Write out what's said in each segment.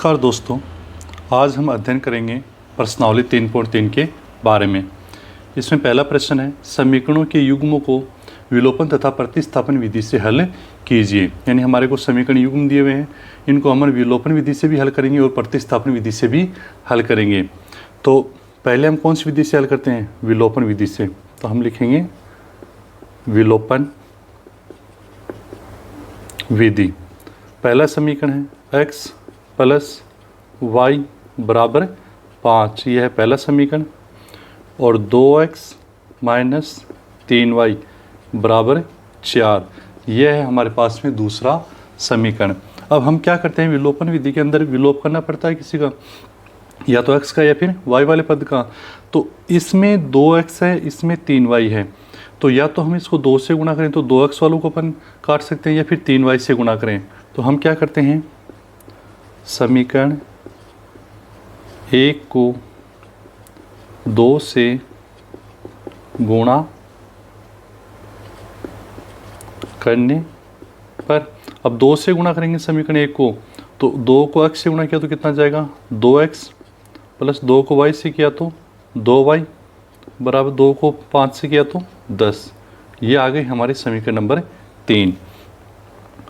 नमस्कार दोस्तों, आज हम अध्ययन करेंगे प्रश्नावली 3.3 के बारे में। इसमें पहला प्रश्न है, समीकरणों के युग्मों को विलोपन तथा प्रतिस्थापन विधि से हल कीजिए। यानी हमारे को समीकरण युग्म दिए हुए हैं, इनको हम विलोपन विधि से भी हल करेंगे और प्रतिस्थापन विधि से भी हल करेंगे। तो पहले हम कौन सी विधि से हल करते हैं? विलोपन विधि से। तो हम लिखेंगे विलोपन विधि। पहला समीकरण है x प्लस वाई बराबर 5, यह है पहला समीकरण। और 2x माइनस 3y बराबर 4, यह है हमारे पास में दूसरा समीकरण। अब हम क्या करते हैं, विलोपन विधि के अंदर विलोप करना पड़ता है किसी का, या तो x का या फिर y वाले पद का। तो इसमें 2x है, इसमें 3y है, तो या तो हम इसको 2 से गुणा करें तो 2x वालों को अपन काट सकते हैं, या फिर 3y से गुणा करें। तो हम क्या करते हैं, समीकरण 1 को 2 से गुणा करने पर, अब 2 से गुणा करेंगे समीकरण 1 को, तो 2 को x से गुणा किया तो कितना जाएगा, 2x प्लस 2 को y से किया तो 2y बराबर 2 को 5 से किया तो 10। ये आ गई हमारे समीकरण नंबर 3।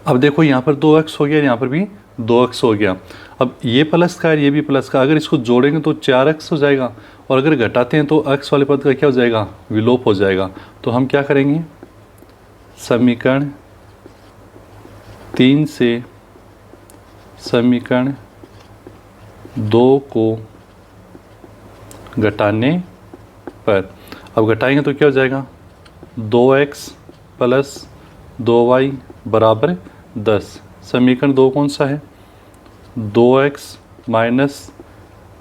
अब देखो यहाँ पर 2x हो गया, यहाँ पर भी 2x हो गया। अब ये प्लस का है, ये भी प्लस का, अगर इसको जोड़ेंगे तो 4x हो जाएगा, और अगर घटाते हैं तो x वाले पद का क्या हो जाएगा, विलोप हो जाएगा। तो हम क्या करेंगे, समीकरण 3 से समीकरण 2 को घटाने पर, अब घटाएंगे तो क्या हो जाएगा, 2x प्लस 2y बराबर 10। समीकरण 2 कौन सा है, 2x माइनस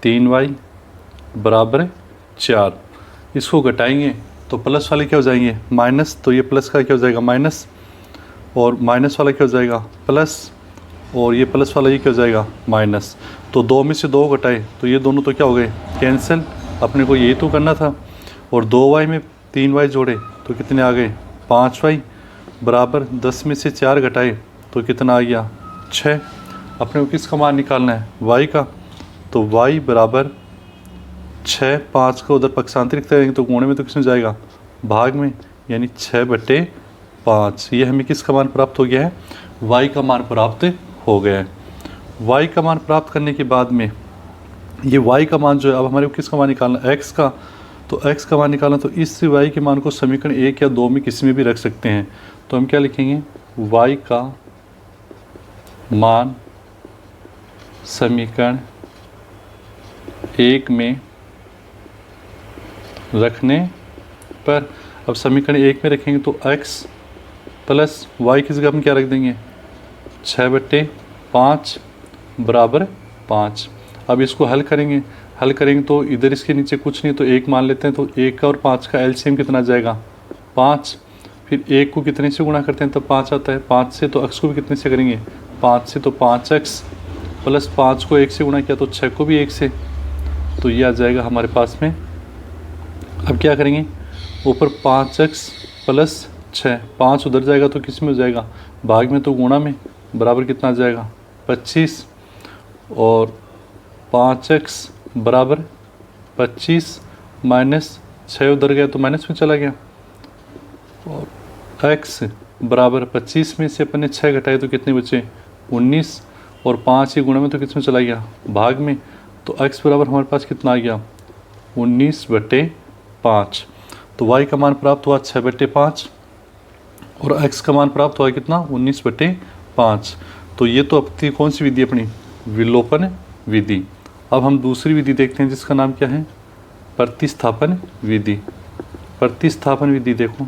3y बराबर 4। इसको घटाएंगे तो प्लस वाले क्या हो जाएंगे, माइनस, तो ये प्लस का क्या हो जाएगा, माइनस, और माइनस वाला क्या हो जाएगा, प्लस, और ये प्लस वाला ये क्या हो जाएगा, माइनस। तो 2 में से 2 घटाए तो ये दोनों तो क्या हो गए, कैंसिल। अपने को यही तो करना था। और 2y में 3y जोड़े तो कितने आ गए, 5y बराबर 10 में से 4 घटाए तो कितना आ गया, 6। अपने को किसका मान निकालना है, y का। तो y बराबर 6, 5 को उधर पक्षांतरित करेंगे तो गुणे में तो किसमें जाएगा, भाग में, यानी 6/5। ये हमें किसका मान प्राप्त हो गया है, y का मान प्राप्त हो गया है। y का मान प्राप्त करने के बाद में ये y का मान जो है, अब हमारे को किसका मान निकालना, x का। तो x का मान निकालना, तो इस y के मान को समीकरण 1 या 2 में किसी में भी रख सकते हैं। तो हम क्या लिखेंगे, y का मान समीकरण 1 में रखने पर, अब समीकरण 1 में रखेंगे तो x प्लस y की जगह हम क्या रख देंगे, 6/5 बराबर 5। अब इसको हल करेंगे तो इधर इसके नीचे कुछ नहीं, तो 1 मान लेते हैं। तो 1 का और 5 का एलसीएम कितना जाएगा, 5। फिर 1 को कितने से गुणा करते हैं तब 5 आता है, 5 से। तो x को भी कितने से करेंगे, 5 से। तो 5x प्लस 5 को 1 से गुणा किया तो 6 को भी 1 से, तो ये आ जाएगा हमारे पास में। अब क्या करेंगे, ऊपर 5x प्लस 6, 5 उधर जाएगा तो किस में हो जाएगा, भाग में, तो गुणा में, बराबर कितना आ जाएगा, 25। और 5x बराबर 25 माइनस 6 उधर गया तो माइनस में चला गया, और x बराबर 25 में से अपन ने 6 घटाए तो कितने बचे, 19। और 5 ही गुणा में तो किस में चला गया, भाग में। तो x बराबर हमारे पास कितना आ गया, 19/5। तो y का मान प्राप्त हुआ 6/5, और x का मान प्राप्त हुआ कितना, 19/5। तो ये तो अपनी कौन सी विधि अपनी, विलोपन विधि। अब हम दूसरी विधि देखते हैं जिसका नाम क्या है, प्रतिस्थापन विधि। प्रतिस्थापन विधि देखो,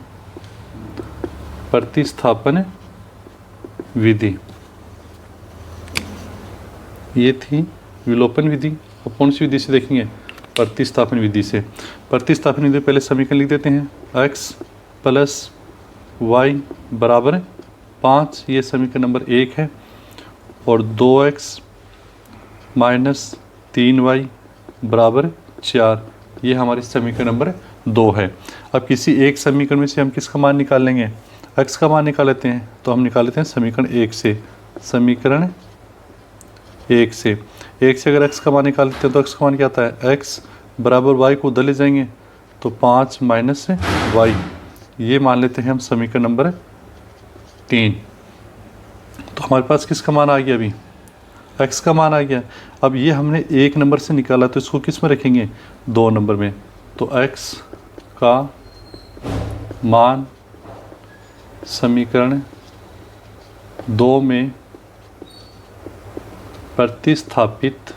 प्रतिस्थापन विधि ये थी विलोपन विधि। अब कौन सी विधि से देखेंगे, प्रतिस्थापन विधि से। प्रतिस्थापन विधि पहले समीकरण लिख देते हैं, x प्लस y बराबर 5, ये समीकरण नंबर 1 है। और 2x माइनस 3y बराबर 4, ये हमारी समीकरण नंबर 2 है। अब किसी एक समीकरण में से हम किसका मान निकाल लेंगे, x का मान निकाल लेते हैं। तो हम निकाल लेते हैं समीकरण 1 से, समीकरण 1 से। एक से अगर x का मान निकाल लेते हैं तो x का मान क्या आता है, x बराबर y को उधर ले जाएंगे तो 5 माइनस y, ये मान लेते हैं हम समीकरण नंबर 3। तो हमारे पास किसका मान आ गया, अभी x का मान आ गया। अब ये हमने 1 नंबर से निकाला तो इसको किस में रखेंगे, 2 नंबर में। तो x का मान समीकरण 2 में प्रतिस्थापित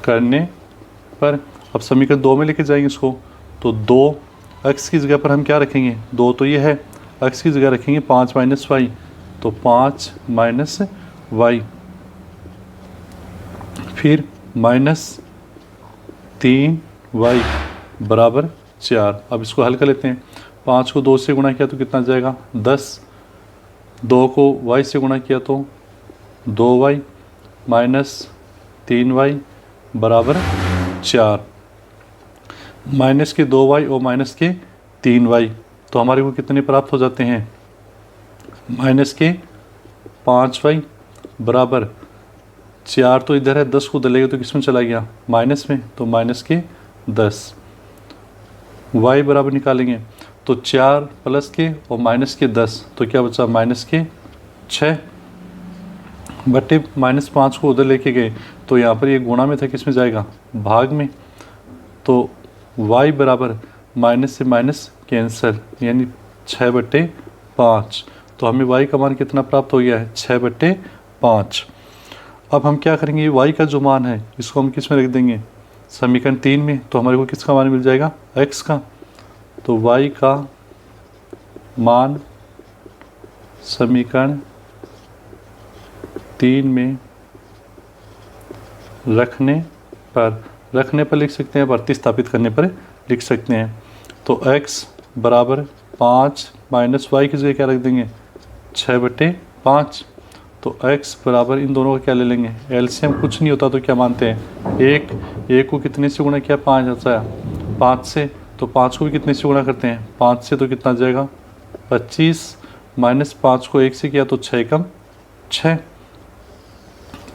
करने पर, अब समीकरण 2 में लेके जाएंगे इसको, तो 2x की जगह पर हम क्या रखेंगे, 2 तो ये है, x की जगह रखेंगे 5 माइनस वाई, तो 5 माइनस वाई, फिर माइनस 3y बराबर 4। अब इसको हल कर लेते हैं। 5 को 2 से गुणा किया तो कितना जाएगा, 10। 2 को y से गुणा किया तो 2y माइनस 3y बराबर 4। माइनस के 2y और माइनस के 3y, तो हमारे को कितने प्राप्त हो जाते हैं, माइनस के 5y बराबर 4, तो इधर है 10 को उधर लेगा तो किस में चला गया, माइनस में, तो माइनस के 10। y बराबर निकालेंगे तो 4 प्लस के और माइनस के 10, तो क्या बचा, माइनस के 6 बटे माइनस 5 को उधर लेके गए तो यहाँ पर ये गुणा में था, किस में जाएगा, भाग में। तो y बराबर माइनस से माइनस कैंसर, यानी 6/5। तो हमें y का मान कितना प्राप्त हो गया है, 6/5। अब हम क्या करेंगे, y का जो मान है इसको हम किस में रख देंगे, समीकरण 3 में। तो हमारे को किसका मान मिल जाएगा, x का। तो y का मान समीकरण 3 में रखने पर लिख सकते हैं, प्रतिस्थापित करने पर लिख सकते हैं। तो x बराबर 5 माइनस वाई की जगह क्या रख देंगे, 6/5। तो x बराबर इन दोनों का क्या ले लेंगे, एलसीएम कुछ नहीं होता तो क्या मानते हैं, एक को कितने से गुणा किया, 5 आता है 5 से, तो 5 को भी कितने से गुणा करते हैं, 5 से, तो कितना जाएगा 25, माइनस 5 को 1 से किया तो 6 कम 6।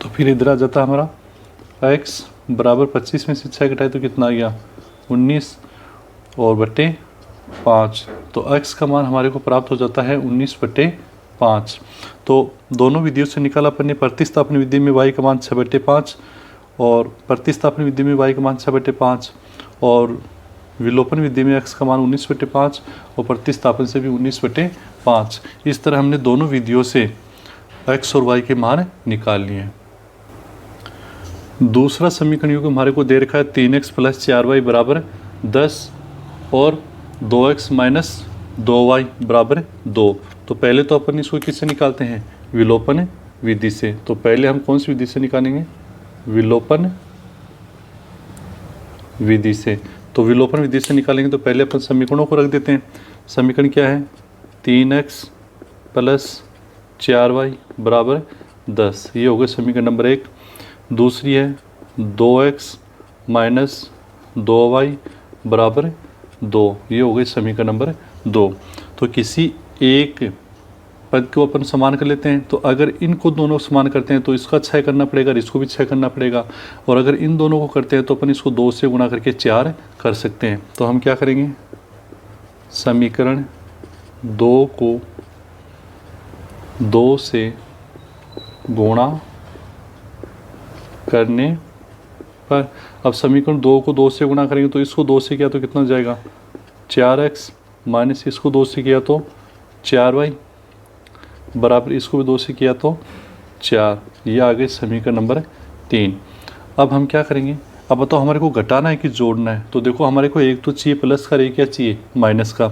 तो फिर इधर आ जाता हमारा x बराबर 25 में से 6 घटाए तो कितना आ गया, 19 और बटे 5। तो x का मान हमारे को प्राप्त हो जाता है 19/5। तो दोनों विधियों से निकाला अपन ने, प्रतिस्थापन विधि में y का मान 6/5 और प्रतिस्थापन विधि में y का मान 6/5 और विलोपन विधि में x का मान 19/5 और प्रतिस्थापन से भी 19/5। इस तरह हमने दोनों विधियों से x और y के मान निकाल लिए। दूसरा समीकरण युग्म हमारे को दे रखा है 3x + 4y बराबर 10 और 2x - 2y बराबर 2। तो पहले तो अपन इसको किससे निकालते हैं, विलोपन विधि से। तो पहले हम कौन सी विधि से निकालेंगे, विलोपन विधि से। तो विलोपन विधि से निकालेंगे तो पहले अपन समीकरणों को रख देते हैं। समीकरण क्या है, 3x + 4y बराबर 10, ये हो गया समीकरण नंबर 1। दूसरी है 2x - 2y बराबर 2, ये हो गई समीकरण नंबर 2। तो किसी एक पद को अपन समान कर लेते हैं, तो अगर इनको दोनों समान करते हैं तो इसका 6 करना पड़ेगा और इसको भी 6 करना पड़ेगा, और अगर इन दोनों को करते हैं तो अपन इसको 2 से गुणा करके 4 कर सकते हैं। तो हम क्या करेंगे, समीकरण 2 को 2 से गुणा करने पर, अब समीकरण 2 को 2 से गुणा करेंगे तो इसको 2 से किया तो कितना हो जाएगा, 4x माइनस इसको 2 से किया तो 4y बराबर इसको भी 2 से किया तो 4। ये आ गए समीकरण नंबर 3। अब हम क्या करेंगे, अब बताओ हमारे को घटाना है कि जोड़ना है। तो देखो हमारे को एक तो चाहिए प्लस का, एक क्या चाहिए माइनस का।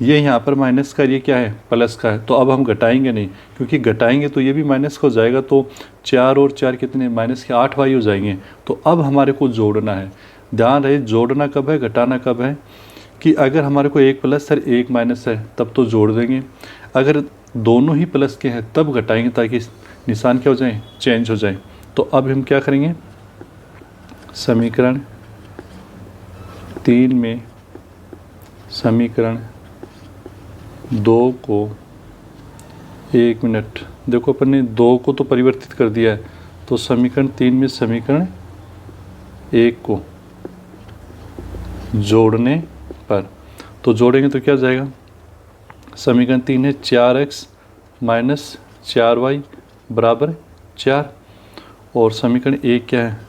ये यहाँ पर माइनस का, ये क्या है प्लस का है। तो अब हम घटाएंगे नहीं, क्योंकि घटाएंगे तो ये भी माइनस का हो जाएगा। तो 4 और 4 कितने, माइनस के 8 वाई हो जाएंगे। तो अब हमारे को जोड़ना है। ध्यान रहे जोड़ना कब है, घटाना कब है, कि अगर हमारे को एक प्लस है एक माइनस है तब तो जोड़ देंगे, अगर दोनों ही प्लस के हैं तब घटाएंगे, ताकि निशान क्या हो जाए, चेंज हो जाए। तो अब हम क्या करेंगे, समीकरण 3 में समीकरण 2 को, 1 मिनट, देखो अपन ने 2 को तो परिवर्तित कर दिया है, तो समीकरण 3 में समीकरण 1 को जोड़ने पर, तो जोड़ेंगे तो क्या हो जाएगा, समीकरण 3 है 4x माइनस 4y बराबर 4, और समीकरण 1 क्या है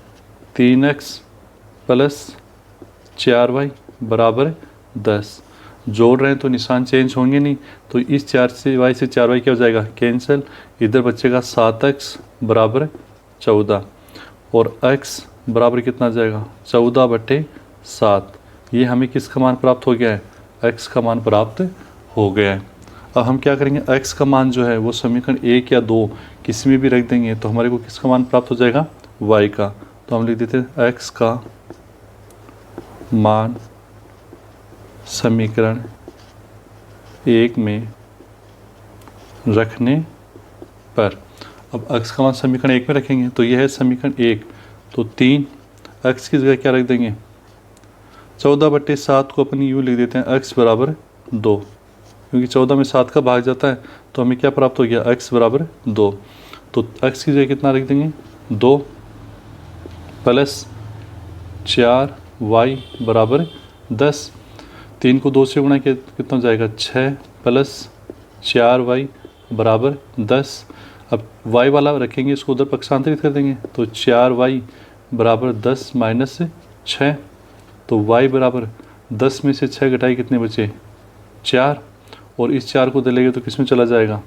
3x प्लस 4y बराबर 10। जोड़ रहे हैं तो निशान चेंज होंगे नहीं, तो इस 4 से y से 4y क्या हो जाएगा कैंसिल, इधर बचेगा 7x बराबर 14, और x बराबर कितना आ जाएगा 14/7। ये हमें किसका मान प्राप्त हो गया है, x का मान प्राप्त हो गया है। अब हम क्या करेंगे, x का मान जो है वो समीकरण 1 या 2 किसी में भी रख देंगे तो हमारे को किसका मान प्राप्त हो जाएगा, y का। तो हम लिख देते हैं x का मान समीकरण 1 में रखने पर, अब x का मान समीकरण 1 में रखेंगे तो यह है समीकरण 1, तो 3x की जगह क्या रख देंगे 14/7 को अपन यूँ लिख देते हैं x बराबर 2, क्योंकि 14 में 7 का भाग जाता है तो हमें क्या प्राप्त हो गया x बराबर 2। तो x की जगह कितना रख देंगे 2 प्लस 4y बराबर 10। 3 को 2 से गुणा किया कितना हो जाएगा 6 प्लस 4y बराबर 10। अब y वाला रखेंगे, इसको उधर पक्षांतरित कर देंगे तो 4y बराबर 10 माइनस 6, तो y बराबर 10 में से 6 घटाई कितने बचे 4, और इस 4 को दलेंगे तो किस में चला जाएगा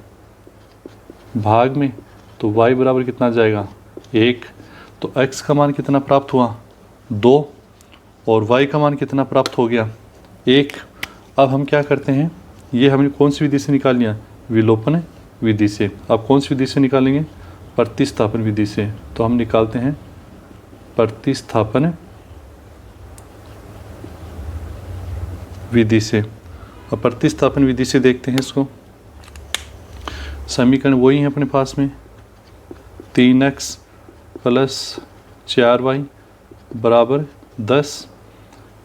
भाग में, तो y बराबर कितना जाएगा 1। तो x का मान कितना प्राप्त हुआ 2, और y का मान कितना प्राप्त हो गया 1। अब हम क्या करते हैं, ये हमने कौन सी विधि से निकाल लिया, विलोपन विधि से। अब कौन सी विधि से निकालेंगे, प्रतिस्थापन विधि से। तो हम निकालते हैं प्रतिस्थापन विधि से। अब प्रतिस्थापन विधि से देखते हैं इसको, समीकरण वही है अपने पास में 3x प्लस 4y बराबर 10,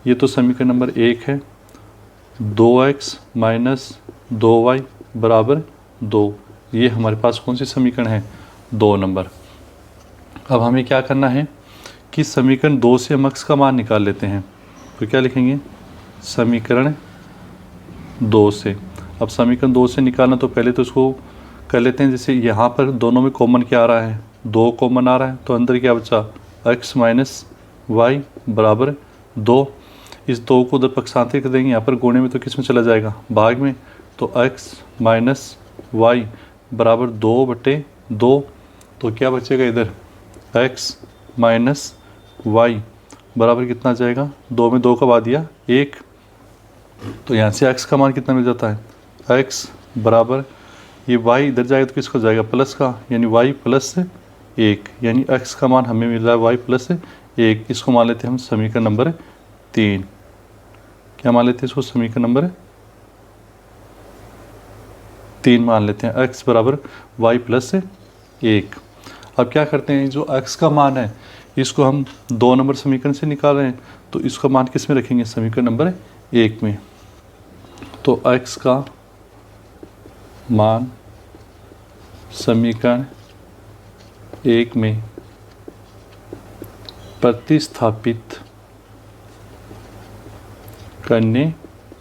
ये तो समीकरण नंबर 1 है। 2x माइनस 2y बराबर 2, ये हमारे पास कौन सी समीकरण है 2 नंबर। अब हमें क्या करना है कि समीकरण 2 से हम x का मान निकाल लेते हैं, तो क्या लिखेंगे समीकरण 2 से। अब समीकरण 2 से निकालना तो पहले तो इसको कर लेते हैं, जैसे यहाँ पर दोनों में कॉमन क्या आ रहा है 2 कॉमन आ रहा है, तो अंदर क्या बचा x माइनस वाई बराबर 2। इस 2 को उधर पक्षांतरित कर देंगे, यहाँ पर गुणे में तो किस में चला जाएगा भाग में, तो x माइनस वाई बराबर 2/2, तो क्या बचेगा इधर x माइनस वाई बराबर कितना जाएगा 2 में 2 का बाद दिया 1, तो यहाँ से x का मान कितना मिल जाता है x बराबर, ये y इधर जाएगा तो किसको जाएगा प्लस का, यानी y प्लस 1, यानी x का मान हमें मिल रहा है y प्लस 1। इसको मान लेते हैं हम समीकरण नंबर 3। क्या मान लेते हैं इसको, समीकरण नंबर 3 मान लेते हैं, x बराबर y प्लस 1। अब क्या करते हैं, जो x का मान है इसको हम 2 नंबर समीकरण से निकाल रहे हैं, तो इसका मान किस में रखेंगे समीकरण नंबर 1 में। तो x का मान समीकरण 1 में प्रतिस्थापित करने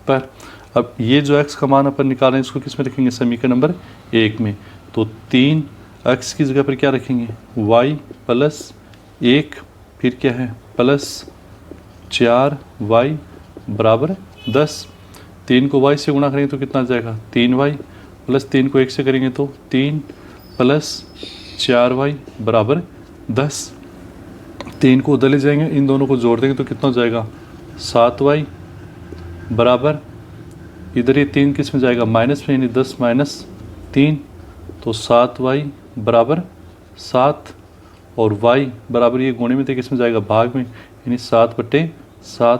पर, अब ये जो x का मान अपन निकाल रहे हैं इसको किस में रखेंगे समीकरण नंबर 1 में, तो 3x की जगह पर क्या रखेंगे y प्लस 1, फिर क्या है प्लस 4y बराबर 10। 3 को y से गुणा करेंगे तो कितना आ जाएगा 3y, प्लस 3 को 1 से करेंगे तो 3 प्लस 4y बराबर 10। 3 को उधर ले जाएंगे, इन दोनों को जोड़ देंगे तो कितना हो जाएगा 7y बराबर, इधर ये 3 किस में जाएगा माइनस में, यानी 10 माइनस 3, तो 7y बराबर 7, और y बराबर ये गुणे में थे किस में जाएगा भाग में, यानी 7/7,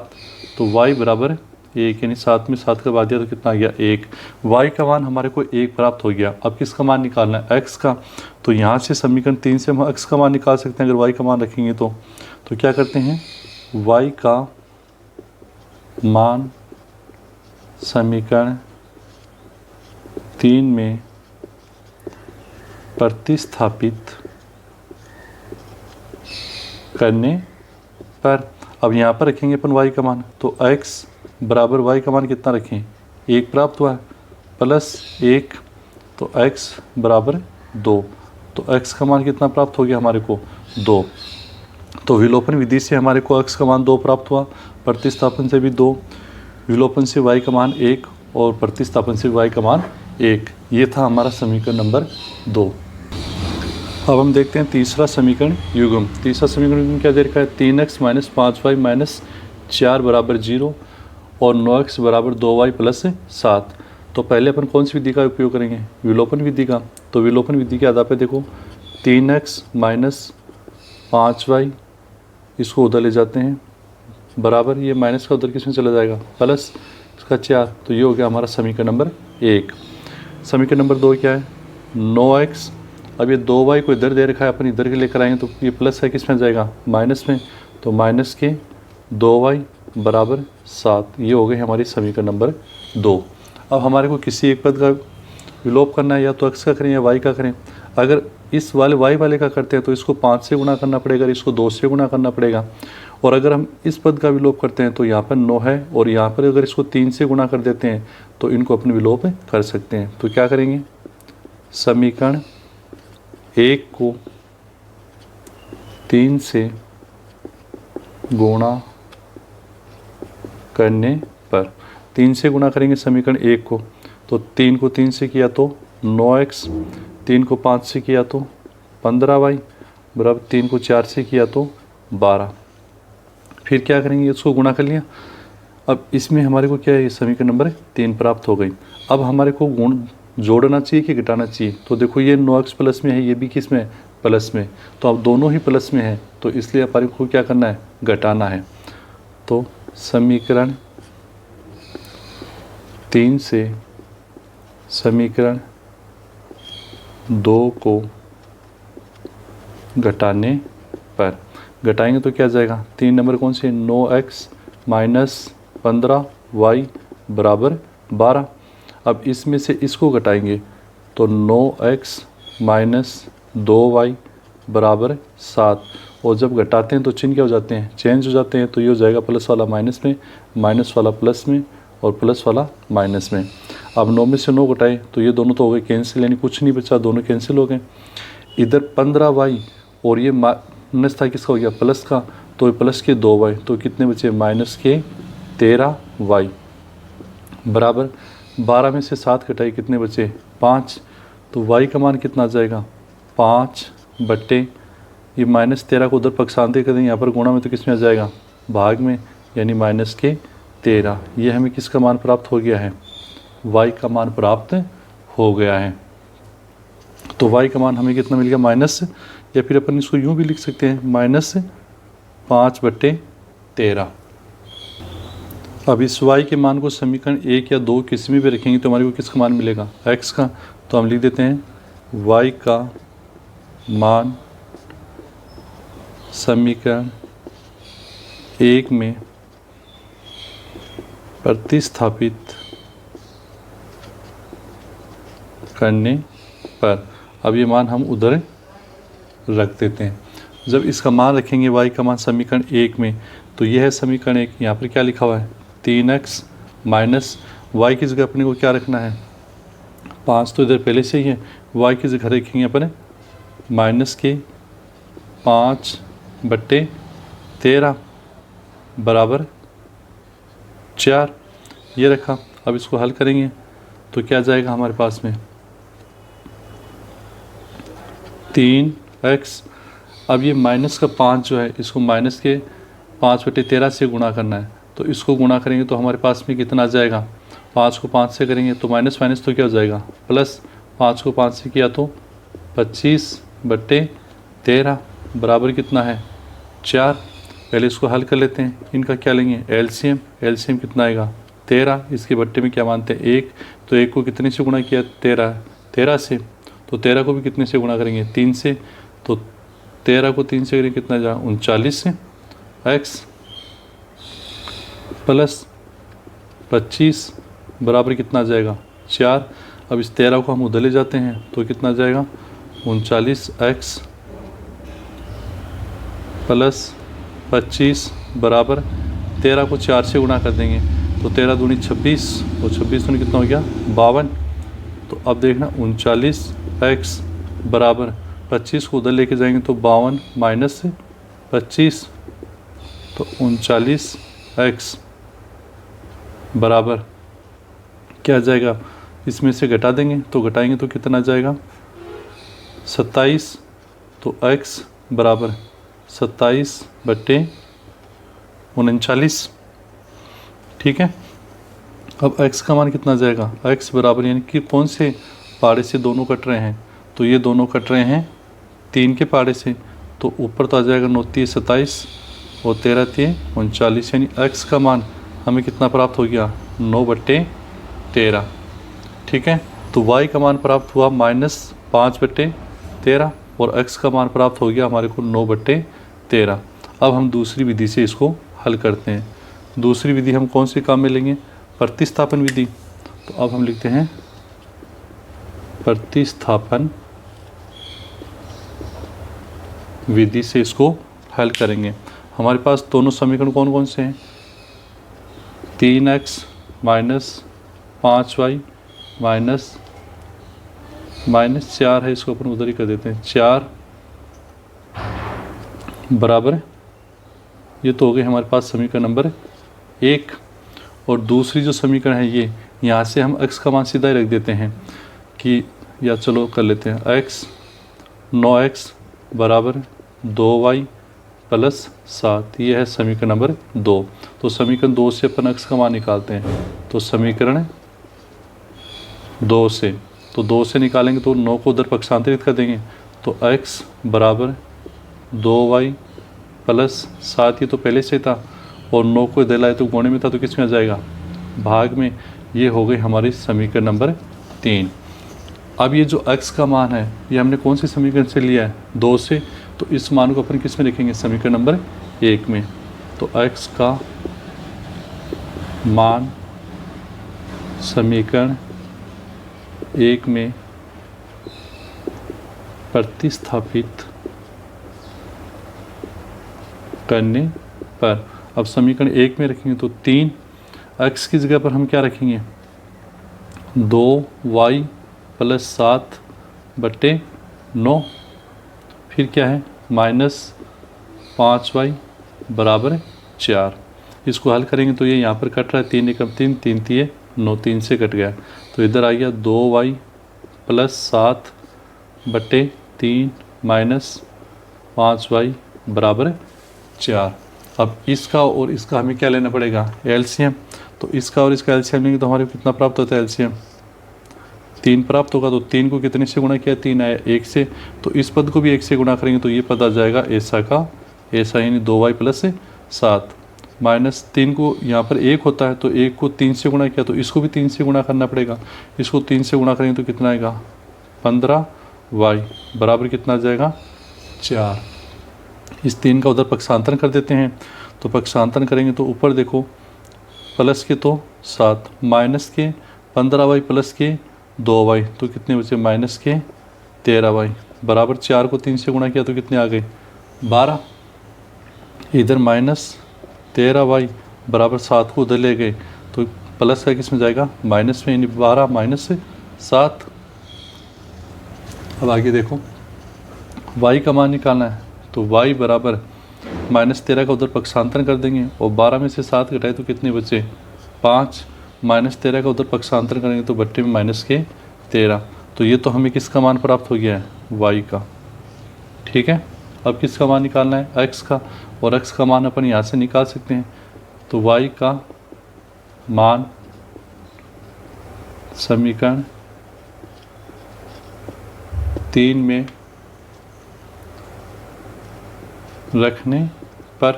तो y बराबर 1, यानी 7 में 7 का बाद दिया तो कितना आ गया 1। y का मान हमारे को 1 प्राप्त हो गया। अब किसका मान निकालना है x का, तो यहाँ से समीकरण 3 से हम x का मान निकाल सकते हैं अगर y का मान रखेंगे तो क्या करते हैं y का मान समीकरण 3 में प्रतिस्थापित करने पर अब यहाँ पर रखेंगे अपन y का मान, तो x बराबर y का मान कितना रखें, 1 प्राप्त हुआ है, प्लस 1 तो x बराबर 2, तो x का मान कितना प्राप्त हो गया हमारे को 2। तो विलोपन विधि से हमारे को x का मान 2 प्राप्त हुआ, प्रतिस्थापन से भी 2, विलोपन से y का मान 1 और प्रतिस्थापन से y का मान 1। ये था हमारा समीकरण नंबर 2। अब हम देखते हैं तीसरा समीकरण युग्म। तीसरा समीकरण युग्म क्या दे रखा है, 3x माइनस 5y माइनस 4 बराबर 0 और 9x बराबर 2y प्लस 7। तो पहले अपन कौन सी विधि का उपयोग करेंगे, विलोपन विधि का। तो विलोपन विधि के आधार पे देखो 3x माइनस 5y इसको उधर ले जाते हैं, बराबर ये माइनस का उधर किसमें चला जाएगा, प्लस इसका 4। तो ये हो गया हमारा समीकरण नंबर 1। समीकरण नंबर 2 क्या है, 9x, अब ये 2y को इधर दे रखा है, अपन इधर के लेकर आएंगे तो ये प्लस है किस में जाएगा, माइनस में, तो माइनस के 2y बराबर 7। ये हो गई हमारी समीकरण नंबर 2। अब हमारे को किसी एक पद का विलोप करना है, या तो x का करें या y का करें। अगर इस वाले y वाले का करते हैं तो इसको 5 से गुणा करना पड़ेगा, इसको 2 से गुणा करना पड़ेगा। और अगर हम इस पद का विलोप करते हैं तो यहाँ पर 9 है, और यहाँ पर अगर इसको 3 से गुणा कर देते हैं तो इनको अपने विलोप कर सकते हैं। तो क्या करेंगे, समीकरण 1 को 3 से गुणा करने पर, 3 से गुणा करेंगे समीकरण 1 को, तो 3 को 3 से किया तो 9x, 3 को 5 से किया तो 15y बराबर 3 को 4 से किया तो 12। फिर क्या करेंगे, इसको गुणा कर लिया। अब इसमें हमारे को क्या है, ये समीकरण नंबर 3 प्राप्त हो गई। अब हमारे को गुण जोड़ना चाहिए कि घटाना चाहिए, तो देखो ये 9x प्लस में है, ये भी किस में है, प्लस में। तो अब दोनों ही प्लस में है, तो इसलिए हमारे को क्या करना है, घटाना है। तो समीकरण 3 से समीकरण 2 को घटाने पर, घटाएंगे तो क्या जाएगा, 3 नंबर कौन से, 9x माइनस 15y बराबर 12। अब इसमें से इसको घटाएंगे तो 9x माइनस 2y बराबर 7। और जब घटाते हैं तो चिन्ह क्या हो जाते हैं, चेंज हो जाते हैं। तो ये हो जाएगा प्लस वाला माइनस में, माइनस वाला प्लस में, और प्लस वाला माइनस में। अब 9 में से 9 घटाए तो ये दोनों तो हो गए कैंसिल, यानी कुछ नहीं बचा, दोनों कैंसिल हो गए। इधर 15y और ये माइनस था किसका, हो गया प्लस का, तो प्लस के 2y, तो कितने बचे, माइनस के 13y बराबर 12 में से 7 घटाई कितने बचे, 5। तो y का मान कितना आ जाएगा, 5 बट्टे ये माइनस 13 को उधर पक्षांतर कर देंगे, यहाँ पर गुणा में तो किस में आ जाएगा, भाग में, यानी माइनस के 13। ये हमें किसका मान प्राप्त हो गया है, y का मान प्राप्त हो गया है। तो y का मान हमें कितना मिल गया, माइनस, या फिर अपन इसको यूँ भी लिख सकते हैं, माइनस 5 बट्टे 13। अब इस y के मान को समीकरण 1 या 2 किसी में भी रखेंगे तो हमारे को किसका मान मिलेगा, x का। तो हम लिख देते हैं y का मान समीकरण 1 में प्रतिस्थापित करने पर, अब ये मान हम उधर रख देते हैं। जब इसका मान रखेंगे y का मान समीकरण 1 में, तो यह है समीकरण 1। यहाँ पर क्या लिखा हुआ है, 3x माइनस y की जगह अपने को क्या रखना है, 5 तो इधर पहले से ही है, y की जगह रखेंगे अपन माइनस के 5 बट्टे 13 बराबर 4, ये रखा। अब इसको हल करेंगे तो क्या जाएगा हमारे पास में, 3x, अब ये माइनस का 5 जो है, इसको माइनस के 5 बटे 13 से गुणा करना है। तो इसको गुणा करेंगे तो हमारे पास में कितना आ जाएगा, 5 को 5 से करेंगे तो माइनस माइनस तो क्या हो जाएगा, प्लस, 5 को 5 से किया तो 25 बट्टे 13 बराबर कितना है, 4। पहले इसको हल कर लेते हैं, इनका क्या लेंगे, एलसीएम। एलसीएम कितना आएगा, 13, इसके बट्टे में क्या मानते हैं, 1। तो 1 को कितने से गुणा किया, 13 से। तो 13 को भी कितने से गुणा करेंगे, 3 से। तो 13 को 3 से करेंगे कितना जा, 39 से। x प्लस 25 बराबर कितना आ जाएगा, 4। अब इस 13 को हम उधर ले जाते हैं तो कितना आ जाएगा, 39x प्लस 25 बराबर 13 को 4 से गुणा कर देंगे तो 13 दूनी 26 और 26 दूनी कितना हो गया 52। तो अब देखना 39x बराबर 25 को उधर लेके जाएंगे तो 52 माइनस से 25 तो 39x बराबर क्या आ जाएगा, इसमें से घटा देंगे तो घटाएंगे तो कितना जाएगा 27। तो x बराबर 27/39। ठीक है। अब x का मान कितना जाएगा, x बराबर यानी कि कौन से पाड़े से दोनों कट रहे हैं, तो ये दोनों कट रहे हैं 3 के पाड़े से, तो ऊपर तो आ जाएगा 9 3 27 और 13 3 39, यानी x का मान हमें कितना प्राप्त हो गया 9/13। ठीक है। तो y का मान प्राप्त हुआ -5/13 और x का मान प्राप्त हो गया हमारे को 9/13। अब हम दूसरी विधि से इसको हल करते हैं। दूसरी विधि हम कौन से काम में लेंगे, प्रतिस्थापन विधि। तो अब हम लिखते हैं प्रतिस्थापन विधि से इसको हल करेंगे। हमारे पास दोनों समीकरण कौन कौन से हैं, 3x माइनस 5y माइनस 4 है, इसको अपन उधर ही कर देते हैं 4 बराबर, ये तो हो गए हमारे पास समीकरण नंबर 1। और दूसरी जो समीकरण है ये, यहाँ से हम x का मान सीधा ही रख देते हैं कि, या चलो कर लेते हैं x 9x बराबर 2y प्लस 7, ये है समीकरण नंबर 2। तो समीकरण 2 से अपन x का मान निकालते हैं, तो समीकरण 2 से, तो 2 से निकालेंगे तो 9 को उधर पक्षांतरित कर देंगे तो x बराबर 2y प्लस 7, ये तो पहले से था, और 9 को इधर लाए तो गुणे में था तो किस में आ जाएगा, भाग में। ये हो गई हमारी समीकरण नंबर 3। अब ये जो x का मान है ये हमने कौन से समीकरण से लिया है, 2 से, तो इस मान को अपन किस में लिखेंगे, समीकरण नंबर 1 में। तो x का मान समीकरण 1 में प्रतिस्थापित करने पर, अब समीकरण 1 में रखेंगे तो 3, x की जगह पर हम क्या रखेंगे 2y प्लस 7/9, फिर क्या है -5y बराबर 4। इसको हल करेंगे तो ये यहाँ पर कट रहा है, 3 एकम 3 3 3 9, 3 से कट गया तो इधर आ गया 2y प्लस 7/3 माइनस 5y बराबर 4। अब इसका और इसका हमें क्या लेना पड़ेगा, एलसीएम। तो इसका और इसका एलसीएम लेंगे तो हमारे को कितना प्राप्त होता है, एलसीएम 3 प्राप्त होगा। तो 3 को कितने से गुणा किया, 3 आया 1 से, तो इस पद को भी 1 से गुणा करेंगे तो ये पद आ जाएगा ऐसा का ऐसा, यानी 2y प्लस 7 माइनस 3 को यहाँ पर 1 होता है तो 1 को 3 से गुणा किया तो इसको भी 3 से गुणा करना पड़ेगा, इसको 3 से गुणा करेंगे तो कितना आएगा 15y बराबर कितना आ जाएगा 4। इस 3 का उधर पक्षांतरण कर देते हैं, तो पक्षांतरण करेंगे तो ऊपर देखो प्लस के तो 7 माइनस के 15y प्लस के 2y तो कितने बचे माइनस के 13y बराबर 4 को 3 से गुणा किया तो कितने आ गए 12। इधर -13y बराबर 7 को उधर ले गए तो प्लस का किस में जाएगा माइनस में, यानी 12 माइनस से 7। अब आगे देखो y का मान निकालना है तो y बराबर -13 का उधर पक्षांतरण कर देंगे और 12 में से 7 घटाए तो कितने बचे 5, -13 का उधर पक्षांतरण करेंगे तो बट्टे में -13। तो ये तो हमें किसका मान प्राप्त हो गया है y का। ठीक है। अब किसका मान निकालना है x का, और x का मान अपन यहाँ से निकाल सकते हैं। तो y का मान समीकरण 3 में रखने पर,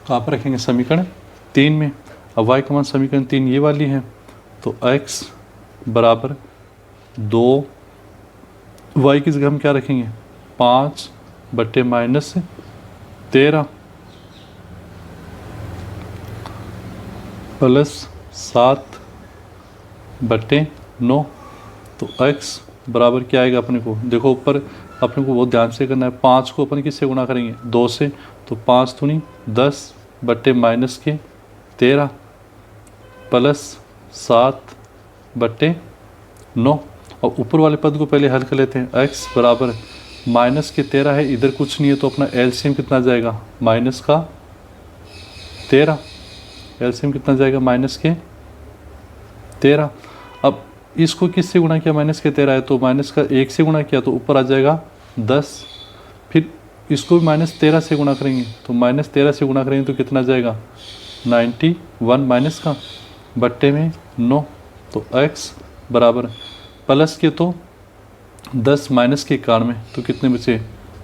कहाँ पर रखेंगे समीकरण 3 में। अब y का मान समीकरण 3 ये वाली है तो x बराबर 2, y की जगह हम क्या रखेंगे 5/-13 प्लस 7/9। तो x बराबर क्या आएगा अपने को, देखो ऊपर अपने को बहुत ध्यान से करना है। 5 को अपन किससे गुणा करेंगे? 2 से। तो 5 दूनी 10 बट्टे माइनस के 13 प्लस 7 बट्टे 9। और ऊपर वाले पद को पहले हल कर लेते हैं। x बराबर माइनस के 13 है, इधर कुछ नहीं है तो अपना एलसीएम कितना जाएगा? माइनस का 13। एलसीएम कितना जाएगा? माइनस के 13। अब इसको किससे गुणा किया? माइनस के 13 है तो माइनस का 1 से गुणा किया तो ऊपर आ जाएगा 10। फिर इसको भी माइनस 13 से गुणा करेंगे तो माइनस 13 से गुणा करेंगे तो कितना जाएगा? 91 माइनस का बट्टे में 9। तो x बराबर प्लस के तो 10 माइनस के 91 तो कितने बचे?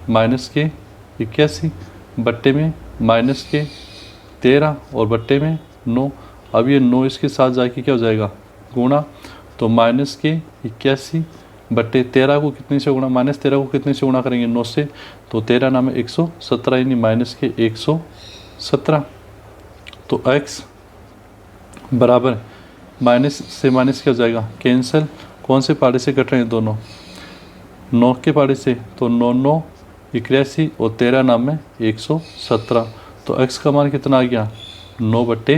माइनस के 81 बट्टे में माइनस के 13 और बट्टे में 9। अब ये 9 इसके साथ जाके क्या हो जाएगा? गुणा। तो माइनस के 81 बट्टे 13 को कितने से गुणा? माइनस 13 को कितने से गुणा करेंगे? 9 से। तो 13 नाम है 117 यानी माइनस के 117। तो x बराबर माइनस से माइनस क्या हो जाएगा? कैंसिल। कौन से पाड़े से कट रहे हैं? दोनों 9 के पाड़े से। तो 9 9 81 और 13 नाम में 117। तो x का मान कितना आ गया? 9 बट्टे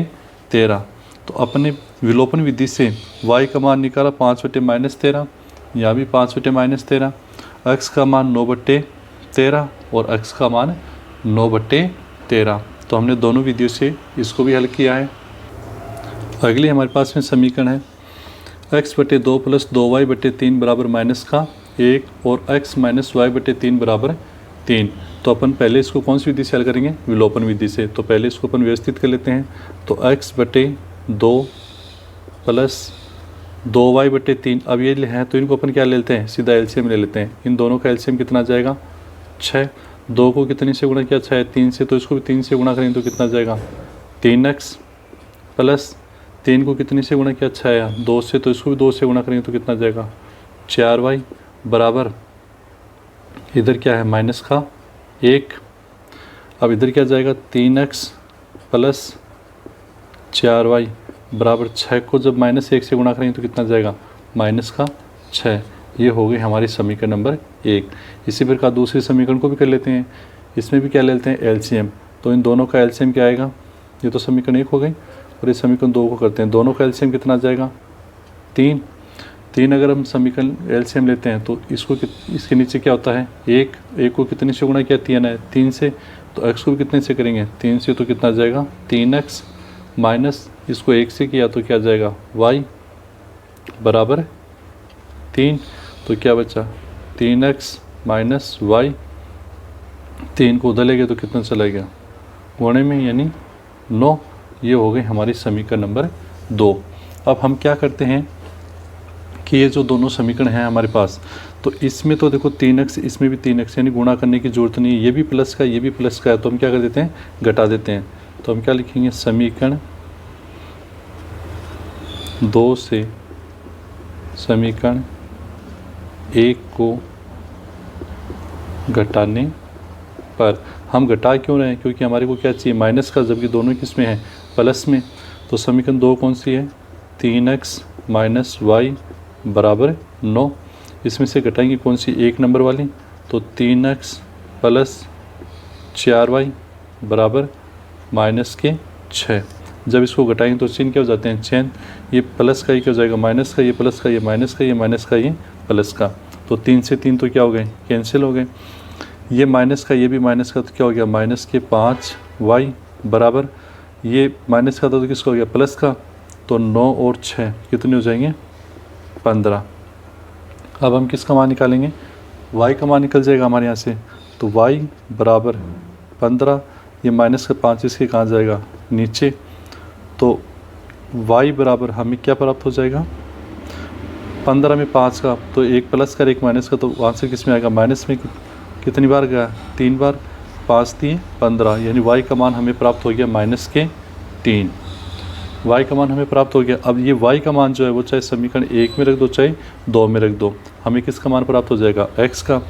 13। तो अपने विलोपन विधि से y का मान निकाला 5 बट्टे माइनस 13, यहाँ भी 5 बट्टे माइनस 13। x का मान 9 बट्टे 13 और x का मान 9 बट्टे 13। तो हमने दोनों विधियों से इसको भी हल किया है। अगली हमारे पास में समीकरण है x बटे 2 प्लस 2y बटे 3 बराबर माइनस का 1 और x माइनस वाई बटे 3 बराबर 3। तो अपन पहले इसको कौन सी विधि से हल करेंगे? विलोपन विधि से। तो पहले इसको अपन व्यवस्थित कर लेते हैं। तो x बटे 2 प्लस 2y बटे 3, अब ये है तो इनको अपन क्या ले लेते हैं? सीधा एलसीएम ले लेते हैं। इन दोनों का एलसीएम कितना जाएगा? 6। 2 को कितने से गुणा किया? 6 3 से, तो इसको भी 3 से गुणा करेंगे तो कितना जाएगा? 3x प्लस 3 को कितने से गुणा किया? 6 2 से, तो इसको भी 2 से गुणा करेंगे तो कितना जाएगा? 4y बराबर इधर क्या है? माइनस का 1। अब इधर क्या जाएगा? 3x प्लस 4y बराबर 6 को जब माइनस 1 से गुणा करेंगे तो कितना जाएगा? माइनस का 6। ये हो गई हमारी समीकरण नंबर 1। इसी प्रकार दूसरे समीकरण को भी कर लेते हैं। इसमें भी क्या ले लेते हैं? एलसीएम। तो इन दोनों का एलसीएम क्या आएगा? ये तो समीकरण 1 हो गई और इस समीकरण 2 को करते हैं। दोनों का एलसीएम कितना आ जाएगा? 3। 3 अगर हम समीकरण एलसीएम लेते हैं तो इसको इसके नीचे क्या होता है? 1 को कितने से गुणा किया? 3 है 3 से। तो x को भी कितने से करेंगे? 3 से। तो कितना जाएगा? 3x माइनस इसको 1 से किया तो क्या जाएगा? y बराबर 3। तो क्या बचा? 3x minus Y. 3 को उधर ले गए तो कितना चला गया? गुणे में यानी 9। ये हो गई हमारी समीकरण नंबर 2। अब हम क्या करते हैं कि ये जो दोनों समीकरण हैं हमारे पास, तो इसमें तो देखो 3x, इसमें भी 3x, यानी गुणा करने की ज़रूरत नहीं है। ये भी प्लस का, ये भी प्लस का है, तो हम क्या कर देते हैं? घटा देते हैं। तो हम क्या लिखेंगे? समीकरण 2 से समीकरण 1 को घटाने पर, हम घटा क्यों रहे हैं? क्योंकि हमारे को क्या चाहिए? माइनस का, जबकि दोनों किस में है? प्लस में। तो समीकरण 2 कौन सी है? 3x माइनस वाई बराबर 9। इसमें से घटाएंगे कौन सी? 1 नंबर वाली। तो 3x प्लस 4y बराबर माइनस के 6। जब इसको घटाएंगे तो चिन्ह क्या हो जाते हैं? चेन। ये प्लस का, ये क्या हो जाएगा? माइनस का, ये प्लस का, ये माइनस का, ये माइनस का, ये प्लस का। तो 3 से 3 तो क्या हो गए? कैंसिल हो गए। ये माइनस का, ये भी माइनस का, तो क्या हो गया? माइनस के 5y बराबर, ये माइनस का था तो किसका हो गया? प्लस का। तो 9 और 6 कितने हो जाएंगे? 15। अब हम किसका मान निकालेंगे? y का मान निकल जाएगा हमारे यहाँ से। तो y बराबर 15, ये माइनस का 5 इसके कहाँ जाएगा? नीचे। तो y बराबर हमें क्या प्राप्त हो जाएगा? 15 में 5 का, तो एक प्लस का एक माइनस का, तो आंसर किस में आएगा? माइनस में। कितनी बार गया? 3 बार। 5 3 15, यानी y का मान हमें प्राप्त हो गया माइनस के 3। y का मान हमें प्राप्त हो गया। अब ये y का मान जो है वो चाहे समीकरण 1 में रख दो चाहे 2 में रख दो, हमें किसका मान प्राप्त हो जाएगा? x का।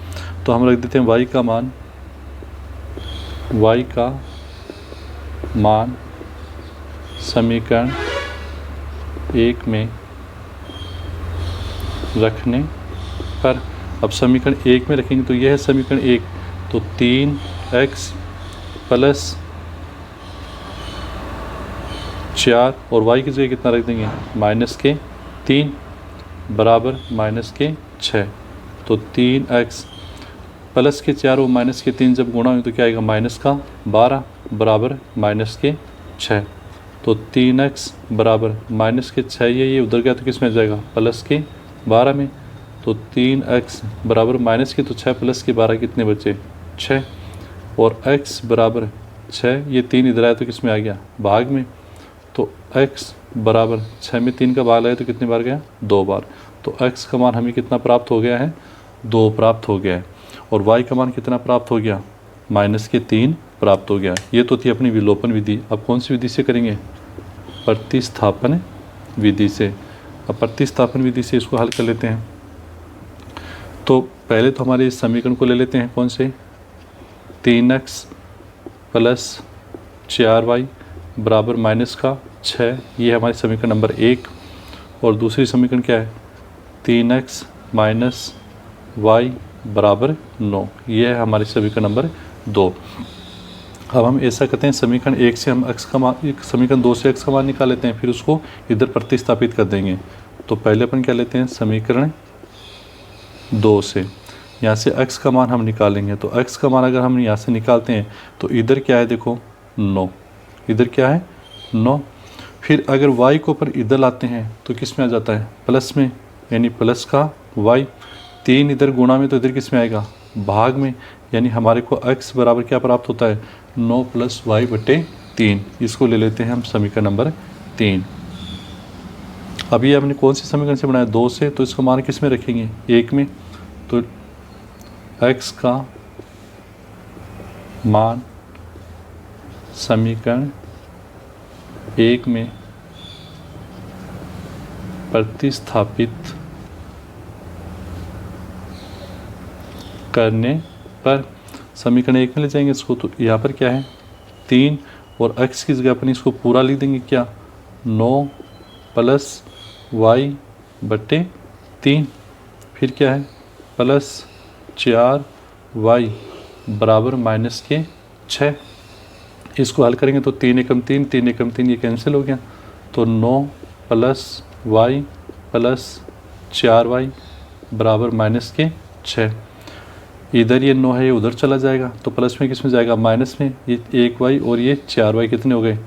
तो हम रख देते हैं y का मान समीकरण 1 में रखने पर। अब समीकरण 1 में रखेंगे तो यह है समीकरण 1, तो 3x प्लस 4 और y की जगह कितना रख देंगे -3 बराबर -6। तो 3x प्लस के 4 और -3 जब गुणा हो तो क्या आएगा -12 बराबर -6। तो 3x बराबर -6, ये उधर गया तो किस में आ जाएगा +12 में। तो 3x बराबर तो 6 प्लस के 12 कितने बचे 6, और x बराबर 6, ये 3 इधर आया तो किस में आ गया भाग में। तो x बराबर 6 में 3 का भाग आया तो कितने बार गया 2 बार। तो x का मान हमें कितना प्राप्त हो गया है 2 प्राप्त हो गया है, और y का मान कितना प्राप्त हो गया -3 प्राप्त हो गया। ये तो थी अपनी विलोपन विधि। अब कौन सी विधि से करेंगे प्रतिस्थापन विधि से। अब प्रतिस्थापन विधि से इसको हल कर लेते हैं। तो पहले तो हमारे इस समीकरण को ले लेते हैं, कौन से 3x प्लस 4y बराबर -6, ये हमारे समीकरण नंबर 1। और दूसरी समीकरण क्या है 3x माइनस y बराबर 9, ये है हमारे समीकरण नंबर 2। अब हम ऐसा करते हैं, समीकरण 1 से हम x का मान, समीकरण 2 से x का मान निकाल लेते हैं, फिर उसको इधर प्रतिस्थापित कर देंगे। तो पहले अपन क्या लेते हैं समीकरण 2 से, यहाँ से x का मान हम निकालेंगे। तो x का मान अगर हम यहाँ से निकालते हैं तो इधर क्या है देखो 9, इधर क्या है 9। फिर अगर y को अपन इधर लाते हैं तो किस में आ जाता है प्लस में, यानी प्लस का y। 3 इधर गुणा में तो इधर किस में आएगा भाग में, यानी हमारे को x बराबर क्या प्राप्त होता है 9 + y/3। इसको ले लेते हैं हम समीकरण नंबर 3। अब ये हमने कौन से समीकरण से बनाया 2 से, तो इसका मान किस में रखेंगे 1 में। तो x का मान समीकरण 1 में प्रतिस्थापित करने पर समीकरण 1 में ले जाएंगे इसको। तो यहाँ पर क्या है 3, और x की जगह अपन इसको पूरा लिख देंगे क्या 9 + y/3। फिर क्या है +4y बराबर -6। इसको हल करेंगे तो 3 एकम 3, 3 एकम 3 ये कैंसिल हो गया। तो 9 + y + 4y बराबर -6। इधर ये 9 है, ये उधर चला जाएगा तो प्लस में किस में जाएगा माइनस में। ये 1y और ये 4y कितने हो गए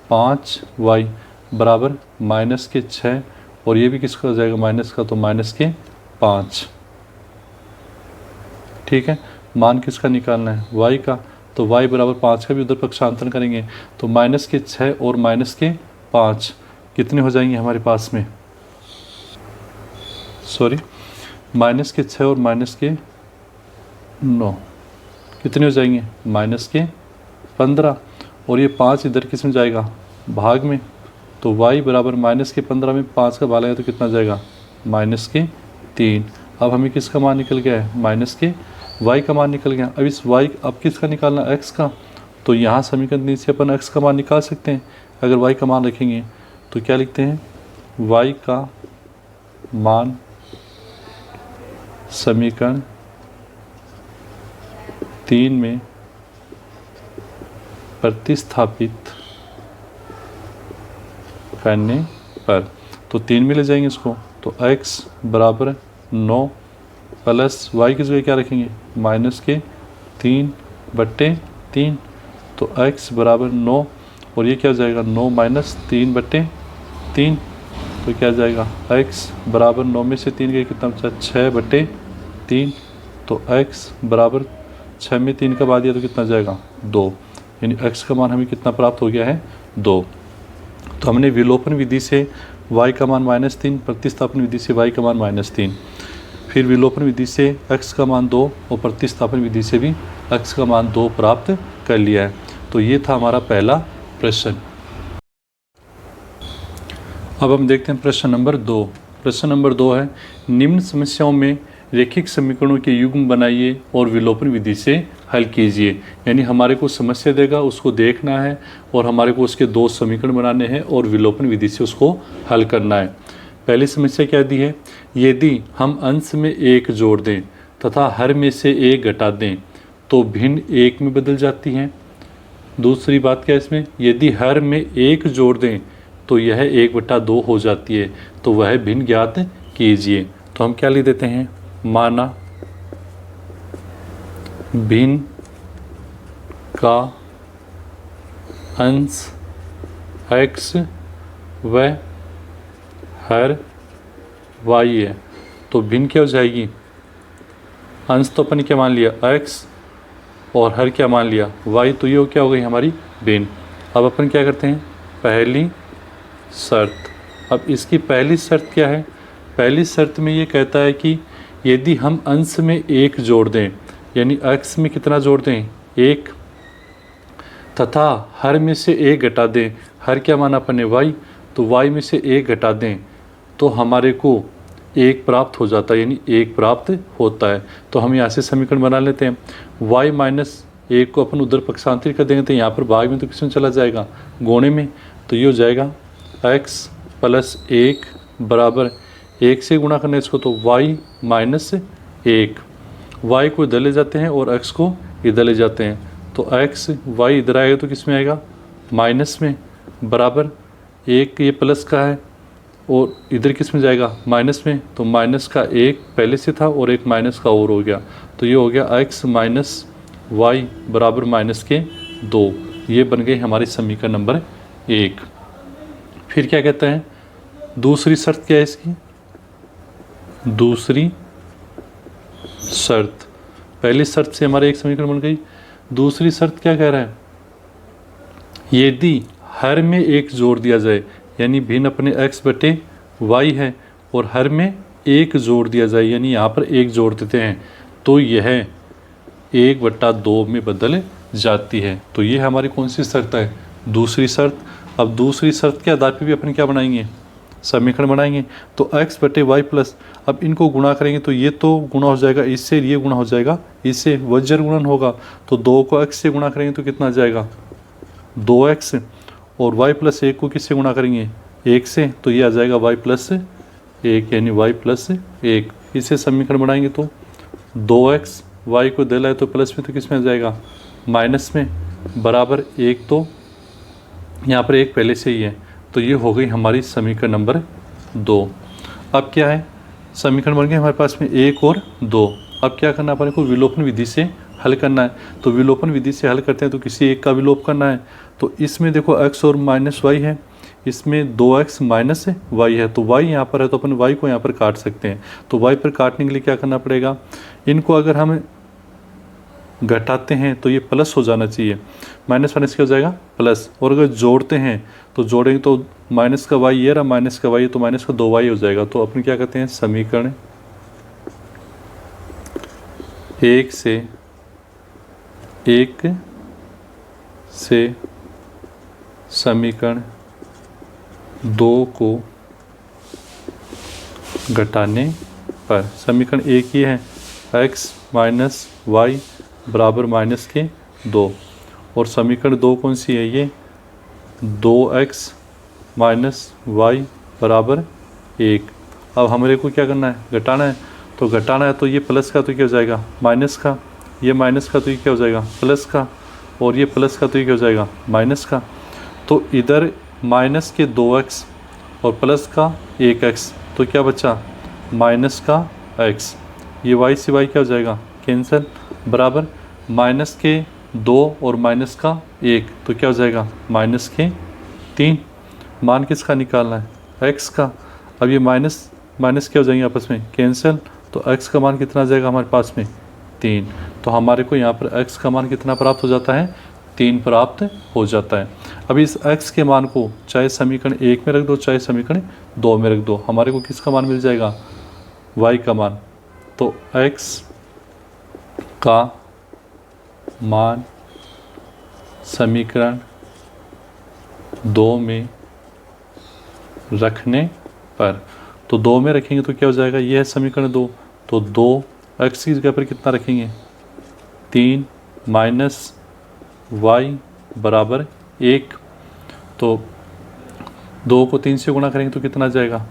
5y बराबर -6, और ये भी किसका हो जाएगा माइनस का, तो -5। ठीक है, मान किसका निकालना है y का। तो y बराबर 5 का भी उधर पक्षांतरण करेंगे तो -6 और -5 कितने हो जाएंगे हमारे पास में, सॉरी -6 और -9 कितने हो जाएंगे -15, और ये 5 इधर किस में जाएगा भाग में। तो y बराबर -15 में 5 का भाग आएगा तो कितना जाएगा -3। अब हमें किसका मान निकल गया है y का मान निकल गया। अब इस y अब किसका निकालना x का, तो यहाँ समीकरण 3 से अपन x का मान निकाल सकते हैं। अगर y का मान रखेंगे तो क्या लिखते हैं y का मान समीकरण 3 में प्रतिस्थापित करने पर, तो 3 में ले जाएंगे इसको। तो x बराबर 9 प्लस y की जगह क्या रखेंगे -3/3। तो x बराबर 9, और ये क्या हो जाएगा 9 - 3/3। तो क्या जाएगा x बराबर 9 में से 3 गए कितना बचा 6/3। तो x बराबर 6 में 3 का बाद दिया तो कितना जाएगा 2, यानी x का मान हमें कितना प्राप्त हो गया है 2। तो हमने विलोपन विधि से y का मान -3, प्रतिस्थापन विधि से y का मान -3, फिर विलोपन विधि से x का मान 2 और प्रतिस्थापन विधि से भी x का मान 2 प्राप्त कर लिया है। तो ये था हमारा पहला प्रश्न। अब हम देखते हैं प्रश्न नंबर 2। प्रश्न नंबर 2 है, निम्न समस्याओं में रैखिक समीकरणों के युग्म बनाइए और विलोपन विधि से हल कीजिए। यानी हमारे को समस्या देगा, उसको देखना है और हमारे को उसके 2 समीकरण बनाने हैं और विलोपन विधि से उसको हल करना है। पहली समस्या क्या दी है, यदि हम अंश में 1 जोड़ दें तथा हर में से एक घटा दें तो भिन्न एक में बदल जाती हैं। दूसरी बात क्या है इसमें, यदि हर में एक जोड़ दें तो यह 1/2 हो जाती है, तो वह भिन्न ज्ञात कीजिए। तो हम क्या लिख देते हैं, माना भिन्न का अंश x व हर y है। तो भिन्न क्या हो जाएगी, अंश तो अपन क्या मान लिया x और हर क्या मान लिया y, तो ये क्या हो गई हमारी भिन्न। अब अपन क्या करते हैं, पहली शर्त। अब इसकी पहली शर्त क्या है, पहली शर्त में ये कहता है कि यदि हम अंश में एक जोड़ दें, यानी x में कितना जोड़ दें, एक, तथा हर में से एक घटा दें, हर क्या माना अपन ने y, तो y में से एक घटा दें तो हमारे को एक प्राप्त हो जाता है, यानी एक प्राप्त होता है। तो हम यहाँ से समीकरण बना लेते हैं, y माइनस एक को अपन उधर पक्षांतरित कर देंगे तो यहाँ पर भाग में तो किस में चला जाएगा, गोणे में। तो ये हो जाएगा x प्लस 1 बराबर 1 से गुणा करना इसको तो y माइनस 1, y को इधर ले जाते हैं और x को इधर ले जाते हैं, तो x y इधर आएगा तो किस में आएगा, माइनस में, बराबर 1 ये प्लस का है और इधर किस में जाएगा, माइनस में, तो माइनस का 1 पहले से था और एक माइनस का और हो गया, तो ये हो गया x माइनस वाई बराबर माइनस के 2। ये बन गई हमारी समीकरण नंबर 1। फिर क्या कहते हैं, दूसरी शर्त क्या है इसकी, दूसरी शर्त, पहली शर्त से हमारे एक समीकरण बन गई। दूसरी शर्त क्या कह रहा है, यदि हर में एक जोड़ दिया जाए, यानी भिन्न अपने x बटे y है और हर में एक जोड़ दिया जाए, यानी यहाँ पर एक जोड़ देते हैं तो यह 1/2 में बदल जाती है। तो ये हमारी कौन सी शर्त है, दूसरी शर्त। अब दूसरी शर्त के आधार पर भी अपन क्या बनाएंगे, समीकरण बनाएंगे। तो x बटे वाई प्लस, अब इनको गुणा करेंगे तो ये तो गुणा हो जाएगा इससे, ये गुणा हो जाएगा इससे, वज्र गुणन होगा, तो 2 को x से गुणा करेंगे तो कितना आ जाएगा 2x, और y प्लस 1 को किससे गुणा करेंगे 1 से, तो ये आ जाएगा y प्लस 1, यानी y प्लस 1। इसे समीकरण बनाएंगे तो 2x, y को दे लाए तो प्लस में, तो किस में आ जाएगा माइनस में, बराबर 1, तो यहाँ पर 1 पहले से ही है, तो ये हो गई हमारी समीकरण नंबर 2। अब क्या है, समीकरण बन गए हमारे पास में 1 और 2। अब क्या करना है, अपन को विलोपन विधि से हल करना है। तो विलोपन विधि से हल करते हैं तो किसी एक का विलोप करना है। तो इसमें देखो x और माइनस वाई है, इसमें 2x माइनस वाई है, तो y यहाँ पर है तो अपन y को यहाँ पर काट सकते हैं। तो y पर काटने के लिए क्या करना पड़ेगा, इनको अगर हम घटाते हैं तो ये प्लस हो जाना चाहिए, माइनस माइनस क्या हो जाएगा प्लस, और अगर जोड़ते हैं तो जोड़ेंगे तो माइनस का y ये रहा, माइनस का y तो माइनस का 2y हो जाएगा। तो अपन क्या कहते हैं, समीकरण 1 से समीकरण 2 को घटाने पर, समीकरण 1 ये है x माइनस वाई बराबर माइनस के 2, और समीकरण 2 कौन सी है, ये 2x माइनस वाई बराबर 1। अब हमारे को क्या करना है, घटाना है, तो घटाना है तो ये प्लस का तो क्या हो जाएगा माइनस का, ये माइनस का तो ये क्या हो जाएगा प्लस का, और ये प्लस का तो ये क्या हो जाएगा माइनस का। तो इधर माइनस के 2x और प्लस का 1x, तो क्या बचा माइनस का x, ये y से y क्या हो जाएगा कैंसिल, बराबर माइनस के 2 और माइनस का 1, तो क्या हो जाएगा माइनस के 3। मान किसका निकालना है, x का। अब ये माइनस माइनस क्या हो जाएंगे आपस में कैंसिल, तो x का मान कितना आ जाएगा हमारे पास में 3। तो हमारे को यहाँ पर x का मान कितना प्राप्त हो जाता है, 3 प्राप्त हो जाता है। अब इस x के मान को चाहे समीकरण 1 में रख दो चाहे समीकरण 2 में रख दो, हमारे को किसका मान मिल जाएगा, y का मान। तो x का मान समीकरण 2 में रखने पर, तो 2 में रखेंगे तो क्या हो जाएगा, ये है समीकरण 2, तो 2x की जगह पर कितना रखेंगे 3 माइनस वाई बराबर 1, तो 2 को 3 से गुणा करेंगे तो कितना आ जाएगा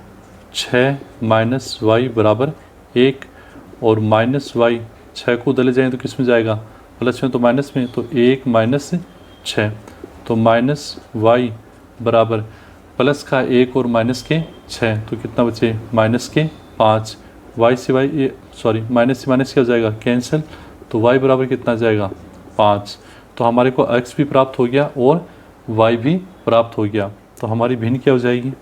6 माइनस वाई बराबर 1, और माइनस वाई, 6 को उधर ले जाएँ तो किस में जाएगा, प्लस में तो माइनस में, तो 1 माइनस 6, तो माइनस वाई बराबर प्लस का 1 और माइनस के 6, तो कितना बचे, माइनस के 5, वाई से वाई सॉरी माइनस से माइनस क्या हो जाएगा, कैंसिल, तो वाई बराबर कितना जाएगा, 5। तो हमारे को एक्स भी प्राप्त हो गया और वाई भी प्राप्त हो गया। तो हमारी भिन्न क्या हो जाएगी,